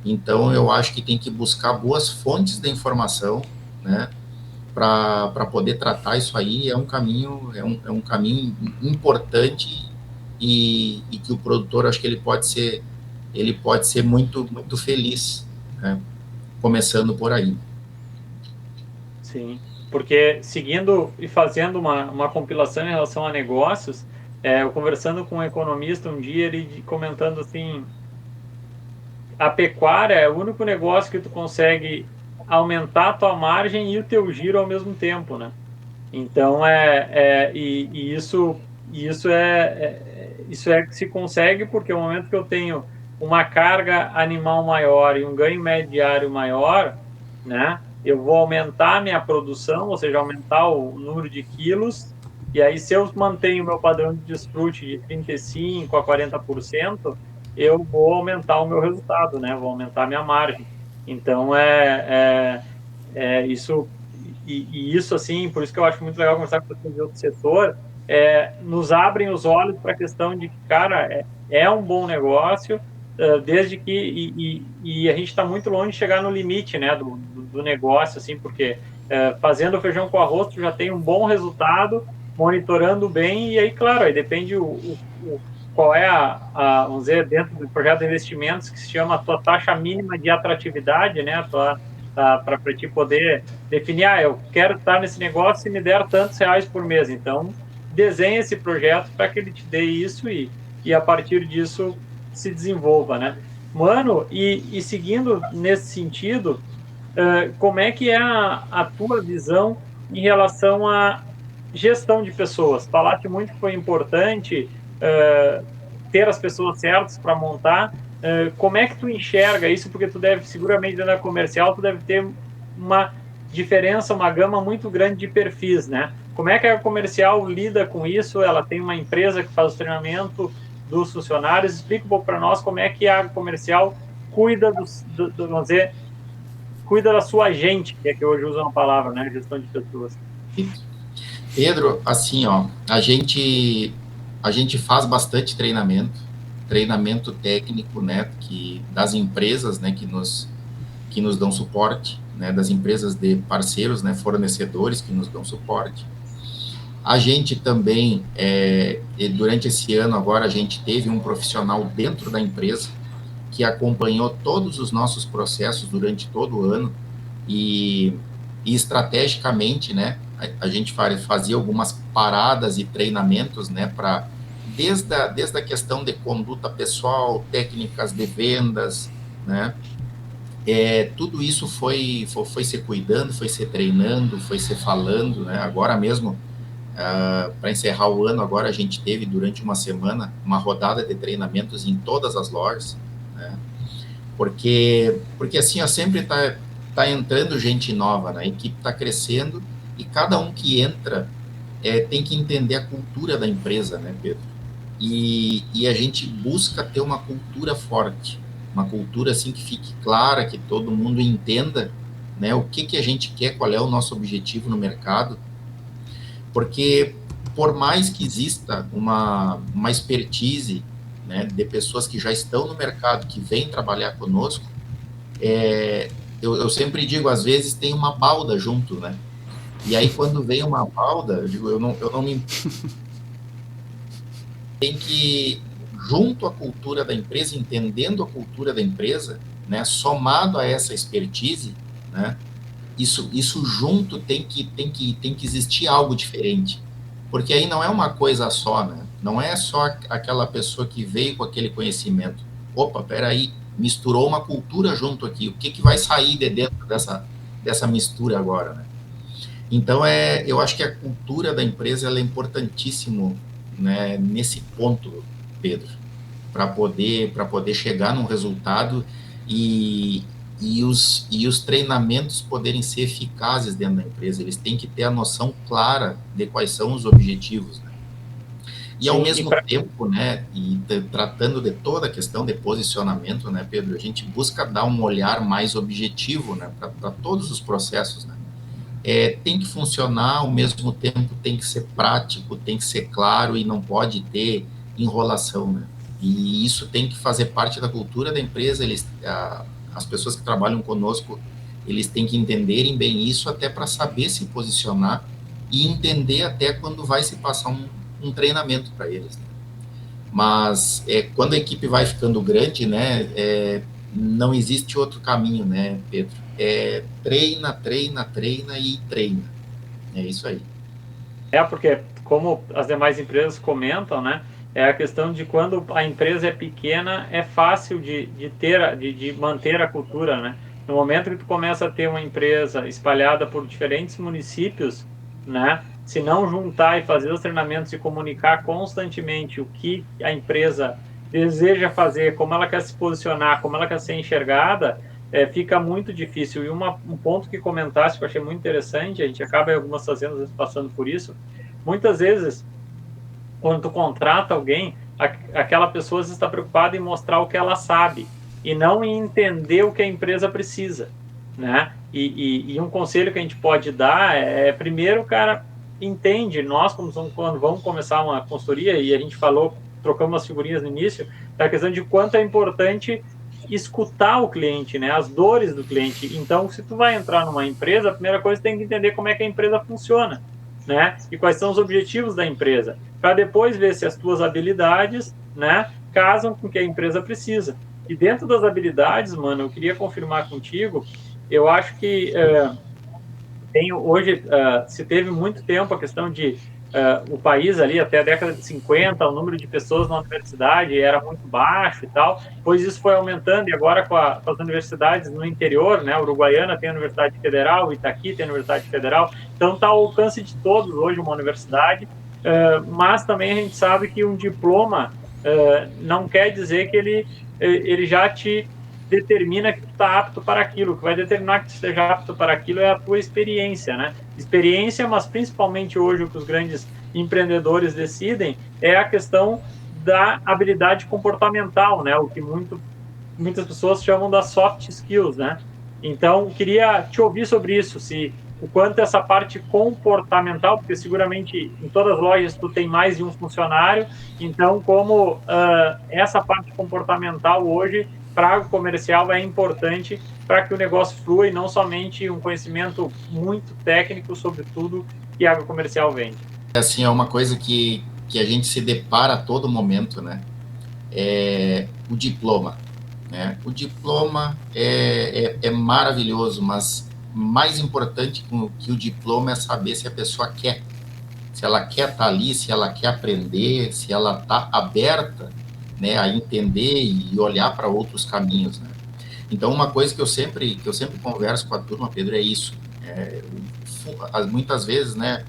Então, eu acho que tem que buscar boas fontes de informação, né, para poder tratar isso aí. É um caminho importante e que o produtor, acho que ele pode ser muito, muito feliz, né, começando por aí.
Sim, porque seguindo e fazendo uma compilação em relação a negócios, eu conversando com um economista um dia, ele comentando assim, a pecuária é o único negócio que tu consegue aumentar a tua margem e o teu giro ao mesmo tempo, né? Então, isso que se consegue, porque o momento que eu tenho uma carga animal maior e um ganho médio diário maior, né, eu vou aumentar a minha produção, ou seja, aumentar o número de quilos, e aí se eu mantenho o meu padrão de desfrute de 35% a 40%, eu vou aumentar o meu resultado, né, vou aumentar a minha margem. Então, isso, e isso, assim, por isso que eu acho muito legal conversar com pessoas de outro setor, nos abrem os olhos para a questão de que, cara, é um bom negócio, desde que, e a gente está muito longe de chegar no limite, né, do negócio, assim, porque fazendo feijão com arroz, tu já tem um bom resultado, monitorando bem, e aí, claro, aí depende qual é vamos dizer, dentro do projeto de investimentos, que se chama a tua taxa mínima de atratividade, né, para te poder definir, eu quero estar nesse negócio e me der tantos reais por mês. Então, desenhe esse projeto para que ele te dê isso e a partir disso se desenvolva, né? Mano, e seguindo nesse sentido, como é que é a tua visão em relação à gestão de pessoas? Falaste muito que foi importante ter as pessoas certas para montar. Como é que tu enxerga isso? Porque tu deve, seguramente, dentro da comercial, tu deve ter uma diferença, uma gama muito grande de perfis, né? Como é que a comercial lida com isso? Ela tem uma empresa que faz o treinamento dos funcionários. Explica um pouco para nós como é que a comercial cuida vamos dizer, cuida da sua gente, que é que hoje usa uma palavra, né? Gestão de pessoas.
Pedro, assim, ó, a gente faz bastante treinamento técnico, né, das empresas, né, que nos dão suporte, né, das empresas de parceiros, né, fornecedores que nos dão suporte. A gente também, durante esse ano agora, a gente teve um profissional dentro da empresa que acompanhou todos os nossos processos durante todo o ano e estrategicamente, né, a gente fazia algumas paradas e treinamentos, né, desde a questão de conduta pessoal, técnicas de vendas, né, tudo isso foi se cuidando, foi se treinando, foi se falando, né, agora mesmo, para encerrar o ano, agora a gente teve durante uma semana uma rodada de treinamentos em todas as lojas, né, porque assim, sempre tá entrando gente nova, né, a equipe está crescendo e cada um que entra tem que entender a cultura da empresa, né, Pedro? E a gente busca ter uma cultura forte, uma cultura assim que fique clara, que todo mundo entenda, né, o que a gente quer, qual é o nosso objetivo no mercado, porque por mais que exista uma expertise, né, de pessoas que já estão no mercado, que vêm trabalhar conosco, eu sempre digo, às vezes tem uma balda junto, né? E aí quando vem uma balda, eu digo, eu não me tem que, junto à cultura da empresa, entendendo a cultura da empresa, né, somado a essa expertise, né, isso junto tem que existir algo diferente, porque aí não é uma coisa só, né, não é só aquela pessoa que veio com aquele conhecimento, opa, peraí, misturou uma cultura junto aqui, o que vai sair de dentro dessa mistura agora, né? Então, eu acho que a cultura da empresa ela é importantíssimo, né, nesse ponto, Pedro, para poder chegar num resultado e os treinamentos poderem ser eficazes dentro da empresa. Eles têm que ter a noção clara de quais são os objetivos, né? E ao mesmo tempo, né, tratando de toda a questão de posicionamento, né, Pedro, a gente busca dar um olhar mais objetivo, né, para todos os processos, né? Tem que funcionar, ao mesmo tempo tem que ser prático, tem que ser claro e não pode ter enrolação, né? E isso tem que fazer parte da cultura da empresa, as pessoas que trabalham conosco, eles têm que entenderem bem isso até para saber se posicionar e entender até quando vai se passar um treinamento para eles, né? Mas quando a equipe vai ficando grande, né, não existe outro caminho, né, Pedro? Treina, treina, treina e treina. É isso aí.
Porque, como as demais empresas comentam, né, é a questão de quando a empresa é pequena, é fácil de manter a cultura, né? No momento que tu começa a ter uma empresa espalhada por diferentes municípios, né, se não juntar e fazer os treinamentos e comunicar constantemente o que a empresa deseja fazer, como ela quer se posicionar, como ela quer ser enxergada, fica muito difícil. E um ponto que comentaste que eu achei muito interessante, a gente acaba em algumas fazendas às vezes, passando por isso, muitas vezes, quando tu contrata alguém, aquela pessoa está preocupada em mostrar o que ela sabe e não em entender o que a empresa precisa, né? E um conselho que a gente pode dar primeiro, cara, entende, nós quando vamos começar uma consultoria, e a gente trocamos umas figurinhas no início, da questão de quanto é importante escutar o cliente, né? As dores do cliente. Então, se tu vai entrar numa empresa, a primeira coisa tem que entender como é que a empresa funciona, né? E quais são os objetivos da empresa, para depois ver se as tuas habilidades, né, casam com o que a empresa precisa. E dentro das habilidades, mano, eu queria confirmar contigo, eu acho que hoje se teve muito tempo a questão de o país ali, até a década de 50, o número de pessoas na universidade era muito baixo e tal, pois isso foi aumentando, e agora com as universidades no interior, né, Uruguaiana tem a Universidade Federal, Itaqui tem a Universidade Federal, então está ao alcance de todos hoje uma universidade, mas também a gente sabe que um diploma não quer dizer que ele já te determina que tu está apto para aquilo. O que vai determinar que tu esteja apto para aquilo é a tua experiência, né? Experiência, mas principalmente hoje o que os grandes empreendedores decidem é a questão da habilidade comportamental, né? O que muitas pessoas chamam das soft skills, né? Então, queria te ouvir sobre isso, o quanto essa parte comportamental, porque seguramente em todas as lojas tu tem mais de um funcionário, então como essa parte comportamental hoje para o comercial é importante para que o negócio flua e não somente um conhecimento muito técnico sobre tudo que a agrocomercial vende.
Assim, é uma coisa que a gente se depara a todo momento, né? O diploma, né? O diploma é maravilhoso, mas mais importante que o diploma é saber se a pessoa quer. Se ela quer estar ali, se ela quer aprender, se ela está aberta, né, a entender e olhar para outros caminhos, né? Então, uma coisa que eu sempre converso com a turma, Pedro, é isso. Muitas vezes, né,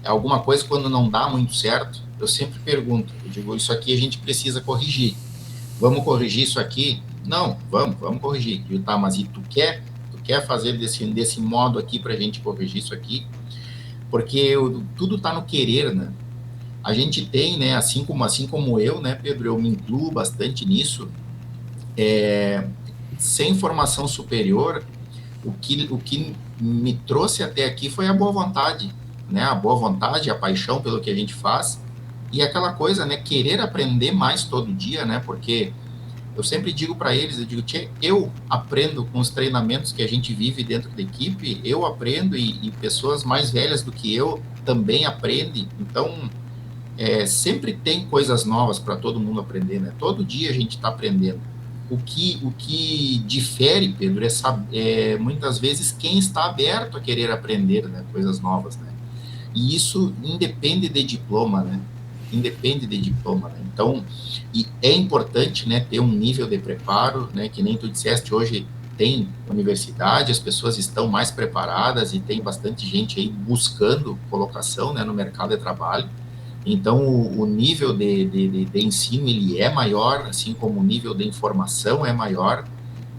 alguma coisa quando não dá muito certo, eu sempre pergunto, eu digo, isso aqui a gente precisa corrigir. Vamos corrigir isso aqui? Não, vamos corrigir. Eu digo, tá, mas e tu quer fazer desse modo aqui para a gente corrigir isso aqui? Porque tudo está no querer, né? A gente tem, né, assim como eu, né, Pedro, eu me incluo bastante nisso, sem formação superior, o que me trouxe até aqui foi a boa vontade, né, a boa vontade, a paixão pelo que a gente faz, e aquela coisa, né, querer aprender mais todo dia, né, porque eu sempre digo para eles, eu aprendo com os treinamentos que a gente vive dentro da equipe, eu aprendo e pessoas mais velhas do que eu também aprendem, então sempre tem coisas novas para todo mundo aprender, né? Todo dia a gente está aprendendo. O que difere, Pedro, é muitas vezes quem está aberto a querer aprender, né, coisas novas, né? E isso independe de diploma, né? Independe de diploma, né? Então, e é importante, né, ter um nível de preparo, né? Que nem tu disseste, hoje tem universidade, as pessoas estão mais preparadas e tem bastante gente aí buscando colocação, né, no mercado de trabalho. Então, o nível de ensino, ele é maior, assim como o nível de informação é maior,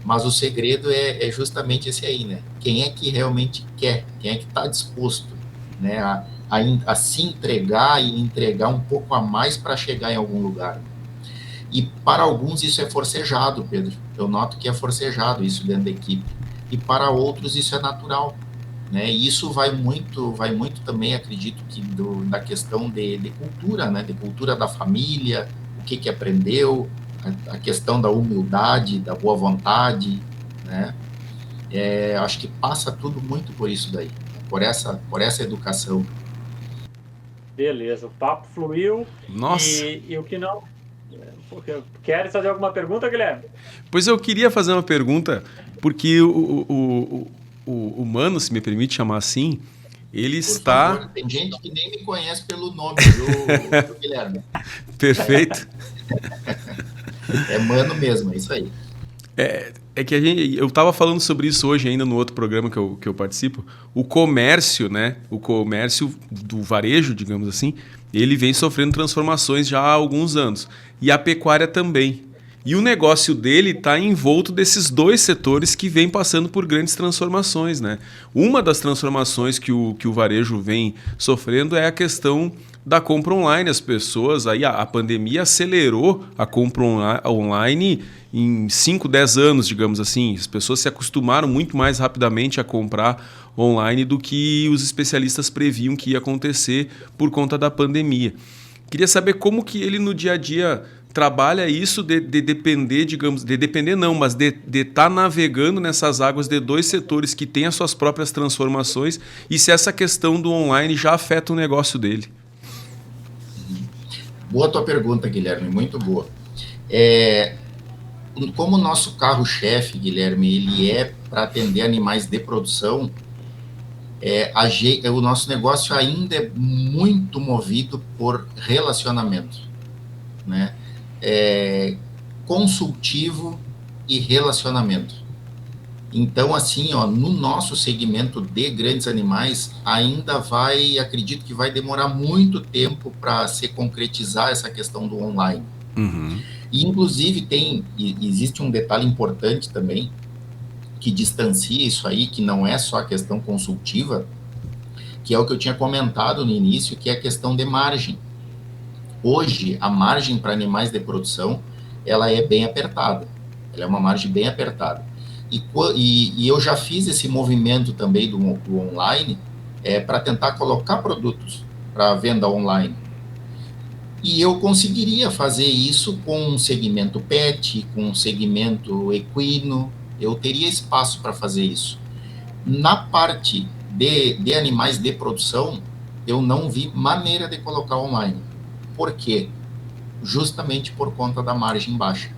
mas o segredo é justamente esse aí, né? Quem é que realmente quer, quem é que está disposto, né, a se entregar e entregar um pouco a mais para chegar em algum lugar. E para alguns isso é forcejado, Pedro. Eu noto que é forcejado isso dentro da equipe. E para outros isso é natural. Né? E isso vai muito também, acredito que da questão de cultura, né? De cultura da família, o que aprendeu, a questão da humildade, da boa vontade, né? Acho que passa tudo muito por isso daí, por essa educação.
Beleza, o papo fluiu.
Nossa.
E o que não... Queres fazer alguma pergunta, Guilherme?
Pois eu queria fazer uma pergunta, porque o Mano, se me permite chamar assim, ele
Por
está...
favor, tem gente que nem me conhece pelo nome, viu, Guilherme?
Perfeito.
É Mano mesmo, é isso aí.
É que eu estava falando sobre isso hoje ainda no outro programa que eu participo. O comércio, né? O comércio do varejo, digamos assim, ele vem sofrendo transformações já há alguns anos. E a pecuária também. E o negócio dele está envolto desses dois setores que vêm passando por grandes transformações, né? Uma das transformações que o varejo vem sofrendo é a questão da compra online. As pessoas, aí a pandemia acelerou a compra online em 5, 10 anos, digamos assim. As pessoas se acostumaram muito mais rapidamente a comprar online do que os especialistas previam que ia acontecer por conta da pandemia. Queria saber como que ele no dia a dia trabalha isso de depender, digamos, de depender não, mas de estar navegando nessas águas de dois setores que têm as suas próprias transformações e se essa questão do online já afeta o negócio dele.
Boa tua pergunta, Guilherme, muito boa. Como o nosso carro-chefe, Guilherme, ele é para atender animais de produção, o nosso negócio ainda é muito movido por relacionamento, né? Consultivo e relacionamento. Então, assim, no nosso segmento de grandes animais, acredito que vai demorar muito tempo para se concretizar essa questão do online.
Uhum.
E, inclusive, existe um detalhe importante também, que distancia isso aí, que não é só a questão consultiva, que é o que eu tinha comentado no início, que é a questão de margem. Hoje, a margem para animais de produção, ela é bem apertada. Ela é uma margem bem apertada. E eu já fiz esse movimento também do online para tentar colocar produtos para venda online. E eu conseguiria fazer isso com um segmento pet, com um segmento equino. Eu teria espaço para fazer isso. Na parte de animais de produção, eu não vi maneira de colocar online. Por quê? Justamente por conta da margem baixa.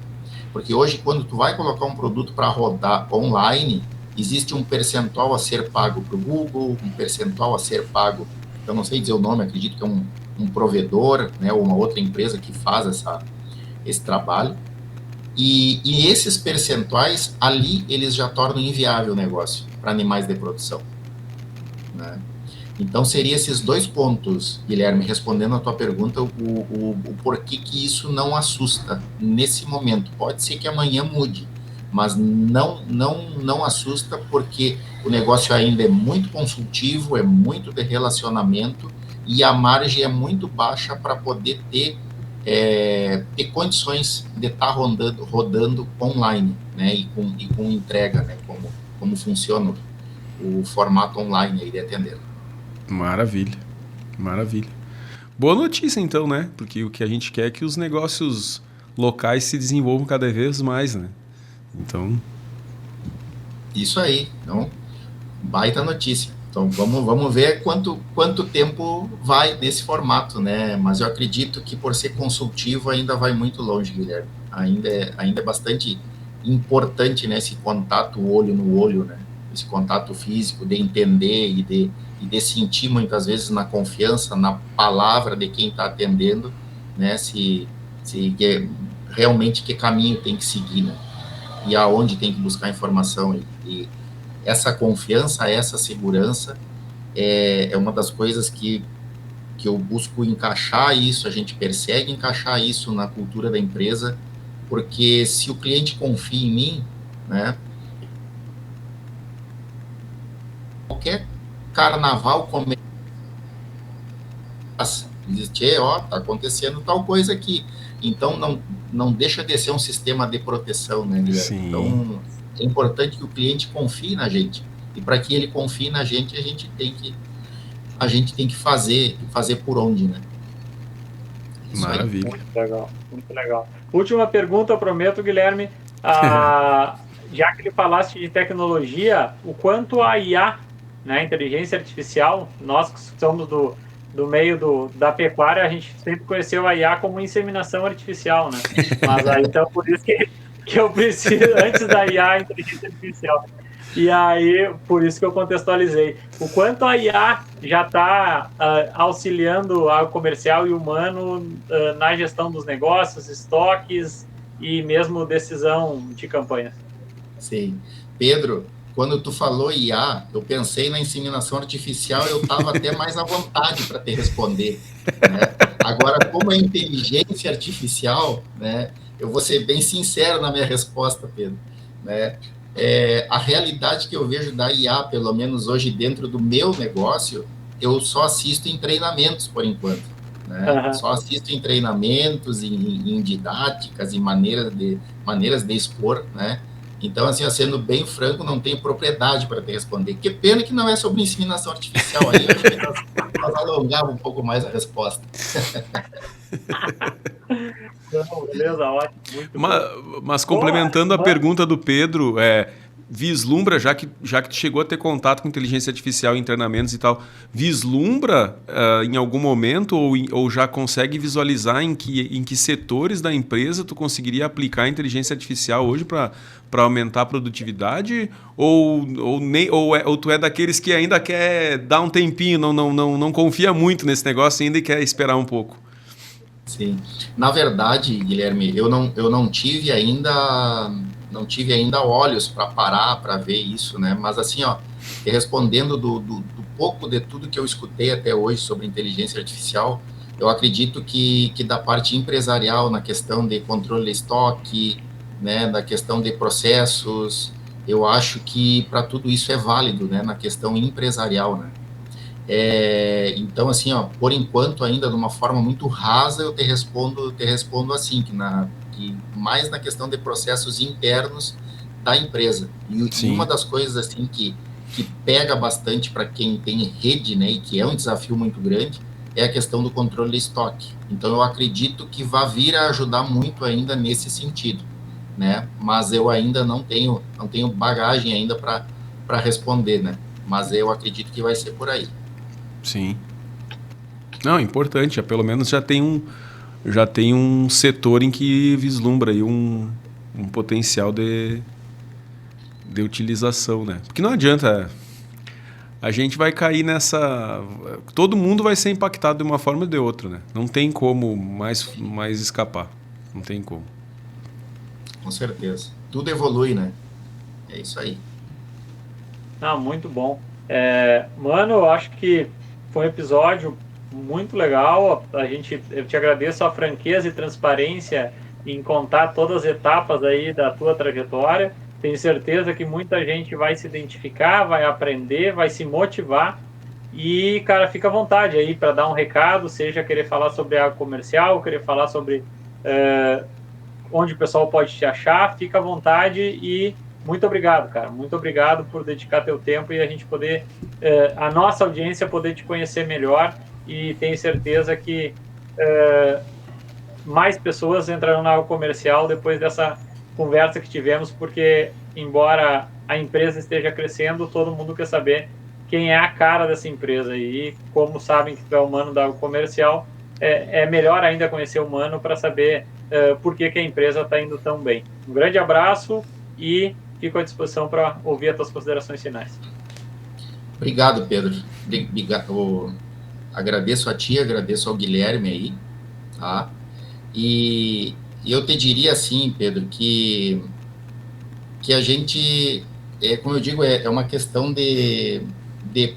Porque hoje, quando tu vai colocar um produto para rodar online, existe um percentual a ser pago para o Google, um percentual a ser pago, eu não sei dizer o nome, acredito que é um provedor, né, ou uma outra empresa que faz esse trabalho. E esses percentuais, ali, eles já tornam inviável o negócio para animais de produção, né? Então, seria esses dois pontos, Guilherme, respondendo a tua pergunta, o porquê que isso não assusta nesse momento. Pode ser que amanhã mude, mas não assusta porque o negócio ainda é muito consultivo, é muito de relacionamento e a margem é muito baixa para poder ter condições de estar rodando online, né, e com entrega, né, como funciona o formato online aí de atender.
Maravilha, maravilha. Boa notícia então, né? Porque o que a gente quer é que os negócios locais se desenvolvam cada vez mais, né? Então...
Isso aí, então, baita notícia. Então, vamos ver quanto tempo vai nesse formato, né? Mas eu acredito que por ser consultivo ainda vai muito longe, Guilherme. Ainda é bastante importante, né, esse contato olho no olho, né? Esse contato físico, de entender e de sentir muitas vezes na confiança, na palavra de quem está atendendo, né, se realmente que caminho tem que seguir, né, e aonde tem que buscar informação. E essa confiança, essa segurança é uma das coisas que eu busco encaixar isso, a gente persegue encaixar isso na cultura da empresa, porque se o cliente confia em mim, né, qualquer carnaval começa, diz, tá acontecendo tal coisa aqui. Então, não deixa de ser um sistema de proteção, né, Guilherme?
Sim.
Então, é importante que o cliente confie na gente. E para que ele confie na gente, a gente tem que fazer por onde, né?
Isso maravilha.
Aí. Muito legal, muito legal. Última pergunta, eu prometo, Guilherme. Já que ele falaste de tecnologia, o quanto a IA, né, inteligência artificial, nós que somos do meio da pecuária, a gente sempre conheceu a IA como inseminação artificial, né? Mas aí, então, por isso que eu preciso, antes da IA, inteligência artificial. E aí, por isso que eu contextualizei. O quanto a IA já está auxiliando o comercial e humano na gestão dos negócios, estoques, e mesmo decisão de campanhas.
Sim. Pedro, quando tu falou IA, eu pensei na inseminação artificial, eu estava até mais à vontade para te responder, né? Agora, como é inteligência artificial, né, eu vou ser bem sincero na minha resposta, Pedro, né? A realidade que eu vejo da IA, pelo menos hoje dentro do meu negócio, eu só assisto em treinamentos, por enquanto, né?
Uhum.
Só assisto em treinamentos, em didáticas, em maneiras de expor, né? Então, assim, sendo bem franco, não tenho propriedade para te responder. Que pena que não é sobre inseminação artificial. Aí eu acho que nós alongava um pouco mais a resposta.
Não, beleza, ótimo, muito
Mas,
bom.
mas complementando a
Boa,
pergunta do Pedro, vislumbra, já que tu chegou a ter contato com inteligência artificial em treinamentos e tal, vislumbra em algum momento ou já consegue visualizar em que setores da empresa tu conseguiria aplicar a inteligência artificial hoje para aumentar a produtividade? Ou tu é daqueles que ainda quer dar um tempinho, não confia muito nesse negócio ainda e quer esperar um pouco?
Sim. Na verdade, Guilherme, eu não tive ainda olhos para parar para ver isso, né? Mas assim, ó, respondendo do pouco de tudo que eu escutei até hoje sobre inteligência artificial, eu acredito que da parte empresarial, na questão de controle de estoque, né, da questão de processos, eu acho que para tudo isso é válido, né, na questão empresarial, né? Então, assim, ó, por enquanto, ainda de uma forma muito rasa, eu te respondo assim, que mais na questão de processos internos da empresa. E uma
Sim.
das coisas, assim, que pega bastante para quem tem rede, né, e que é um desafio muito grande, é a questão do controle de estoque. Então, eu acredito que vai vir a ajudar muito ainda nesse sentido, né, mas eu ainda não tenho bagagem ainda para responder, né, mas eu acredito que vai ser por aí.
Sim. Não, importante, pelo menos já tem um setor em que vislumbra aí um potencial de utilização, né? Porque não adianta, a gente vai cair nessa... Todo mundo vai ser impactado de uma forma ou de outra, né? Não tem como mais escapar. Não tem como.
Com certeza. Tudo evolui, né? É isso aí.
Ah, muito bom. Mano, eu acho que foi um episódio muito legal. Eu te agradeço a franqueza e transparência em contar todas as etapas aí da tua trajetória. Tenho certeza que muita gente vai se identificar, vai aprender, vai se motivar. E, cara, fica à vontade aí para dar um recado, seja querer falar sobre a comercial, querer falar sobre onde o pessoal pode te achar, fica à vontade e muito obrigado, cara. Muito obrigado por dedicar teu tempo e a gente poder, a nossa audiência poder te conhecer melhor e tenho certeza que mais pessoas entrarão na área comercial depois dessa conversa que tivemos, porque embora a empresa esteja crescendo, todo mundo quer saber quem é a cara dessa empresa e como sabem que tu é humano da área comercial, é melhor ainda conhecer o humano para saber por que a empresa está indo tão bem. Um grande abraço e fico à disposição para ouvir as tuas considerações finais.
Obrigado, Pedro. Agradeço a ti, agradeço ao Guilherme aí, tá? E eu te diria assim, Pedro, que a gente, como eu digo, é uma questão de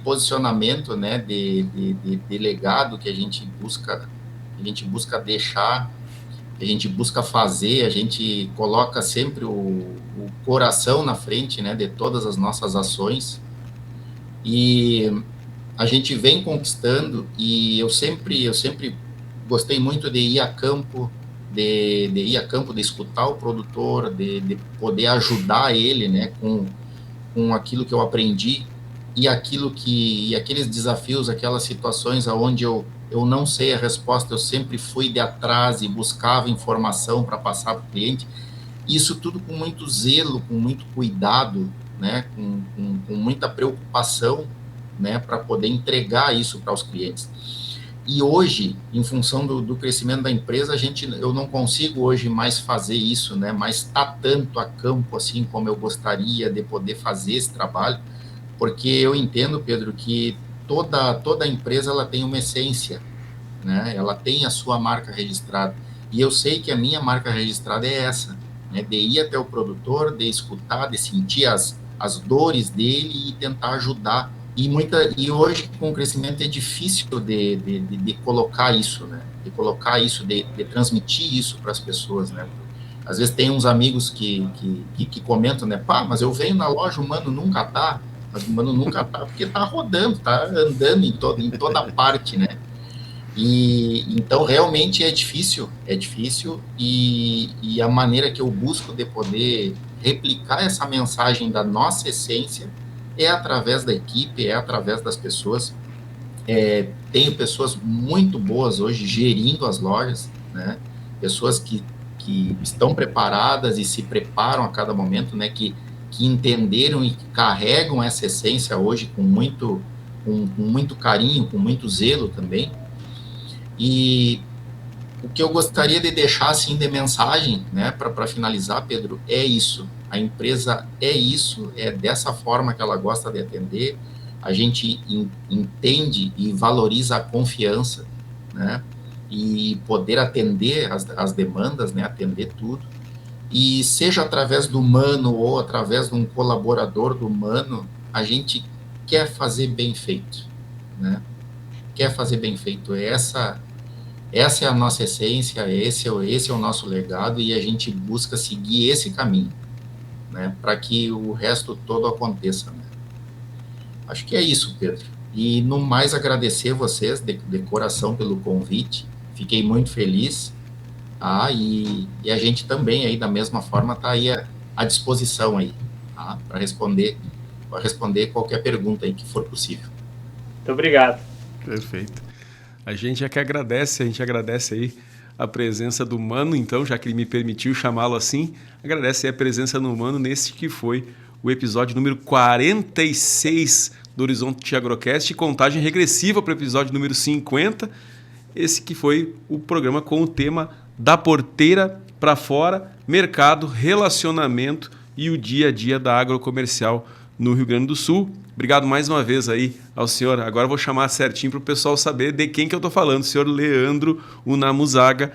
posicionamento, né, de legado que a gente busca deixar, a gente busca fazer, a gente coloca sempre o coração na frente, né, de todas as nossas ações, e a gente vem conquistando, e eu sempre gostei muito de ir a campo, de ir a campo, de escutar o produtor, de poder ajudar ele, né, com aquilo que eu aprendi, e aqueles desafios, aquelas situações onde eu não sei a resposta, eu sempre fui de atrás e buscava informação para passar para o cliente, isso tudo com muito zelo, com muito cuidado, né, com muita preocupação, né, para poder entregar isso para os clientes. E hoje, em função do crescimento da empresa, eu não consigo hoje mais fazer isso, né, mais estar tanto a campo assim como eu gostaria de poder fazer esse trabalho, porque eu entendo, Pedro, que toda empresa ela tem uma essência, né? Ela tem a sua marca registrada. E eu sei que a minha marca registrada é essa, né, de ir até o produtor, de escutar, de sentir as dores dele e tentar ajudar. E hoje, com o crescimento, é difícil de colocar isso, né? De colocar isso, de transmitir isso para as pessoas, né? Às vezes tem uns amigos que comentam, né? Pá, mas eu venho na loja, o Mano nunca tá. Mas o Mano nunca tá porque tá rodando, tá andando em toda parte, né? E então realmente é difícil, e a maneira que eu busco de poder replicar essa mensagem da nossa essência é através da equipe, é através das pessoas. Tenho pessoas muito boas hoje gerindo as lojas, né? Pessoas que estão preparadas e se preparam a cada momento, né? Que entenderam e carregam essa essência hoje com muito carinho, com muito zelo também. E o que eu gostaria de deixar assim de mensagem, né, para finalizar, Pedro, é isso. A empresa é isso, é dessa forma que ela gosta de atender. A gente entende e valoriza a confiança, né, e poder atender as demandas, né, atender tudo. E seja através do Mano ou através de um colaborador do Mano, a gente quer fazer bem feito, né? Quer fazer bem feito. Essa é a nossa essência, esse é o nosso legado, e a gente busca seguir esse caminho, né, para que o resto todo aconteça, né? Acho que é isso, Pedro. E no mais agradecer vocês de coração pelo convite, fiquei muito feliz, tá? E a gente também aí da mesma forma está aí à disposição aí, tá? Para responder qualquer pergunta aí que for possível.
Muito obrigado.
Perfeito. A gente agradece aí a presença do Mano, então, já que ele me permitiu chamá-lo assim, agradece aí a presença do Mano nesse que foi o episódio número 46 do Horizonte Agrocast, contagem regressiva para o episódio número 50, esse que foi o programa com o tema da porteira para fora, mercado, relacionamento e o dia a dia da agrocomercial no Rio Grande do Sul. Obrigado mais uma vez aí ao senhor. Agora eu vou chamar certinho para o pessoal saber de quem que eu estou falando, o senhor Leandro Unamuzaga.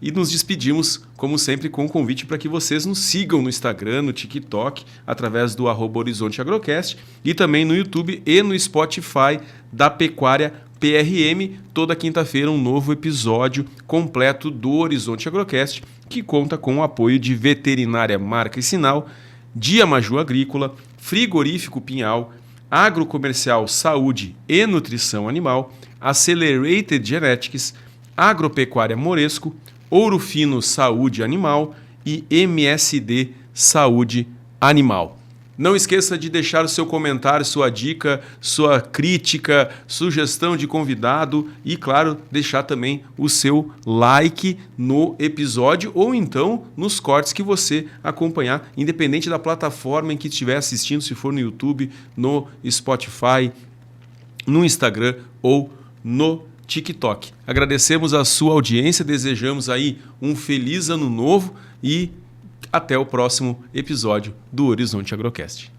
E nos despedimos, como sempre, com o convite para que vocês nos sigam no Instagram, no TikTok, através do @Horizonte Agrocast, e também no YouTube e no Spotify da Pecuária PRM. Toda quinta-feira um novo episódio completo do Horizonte Agrocast, que conta com o apoio de Veterinária Marca e Sinal, Dia Maju Agrícola, Frigorífico Pinhal, Agrocomercial Saúde e Nutrição Animal, Accelerated Genetics, Agropecuária Moresco, Ouro Fino Saúde Animal e MSD Saúde Animal. Não esqueça de deixar o seu comentário, sua dica, sua crítica, sugestão de convidado e, claro, deixar também o seu like no episódio ou então nos cortes que você acompanhar, independente da plataforma em que estiver assistindo, se for no YouTube, no Spotify, no Instagram ou no TikTok. Agradecemos a sua audiência, desejamos aí um feliz ano novo e até o próximo episódio do Horizonte Agrocast.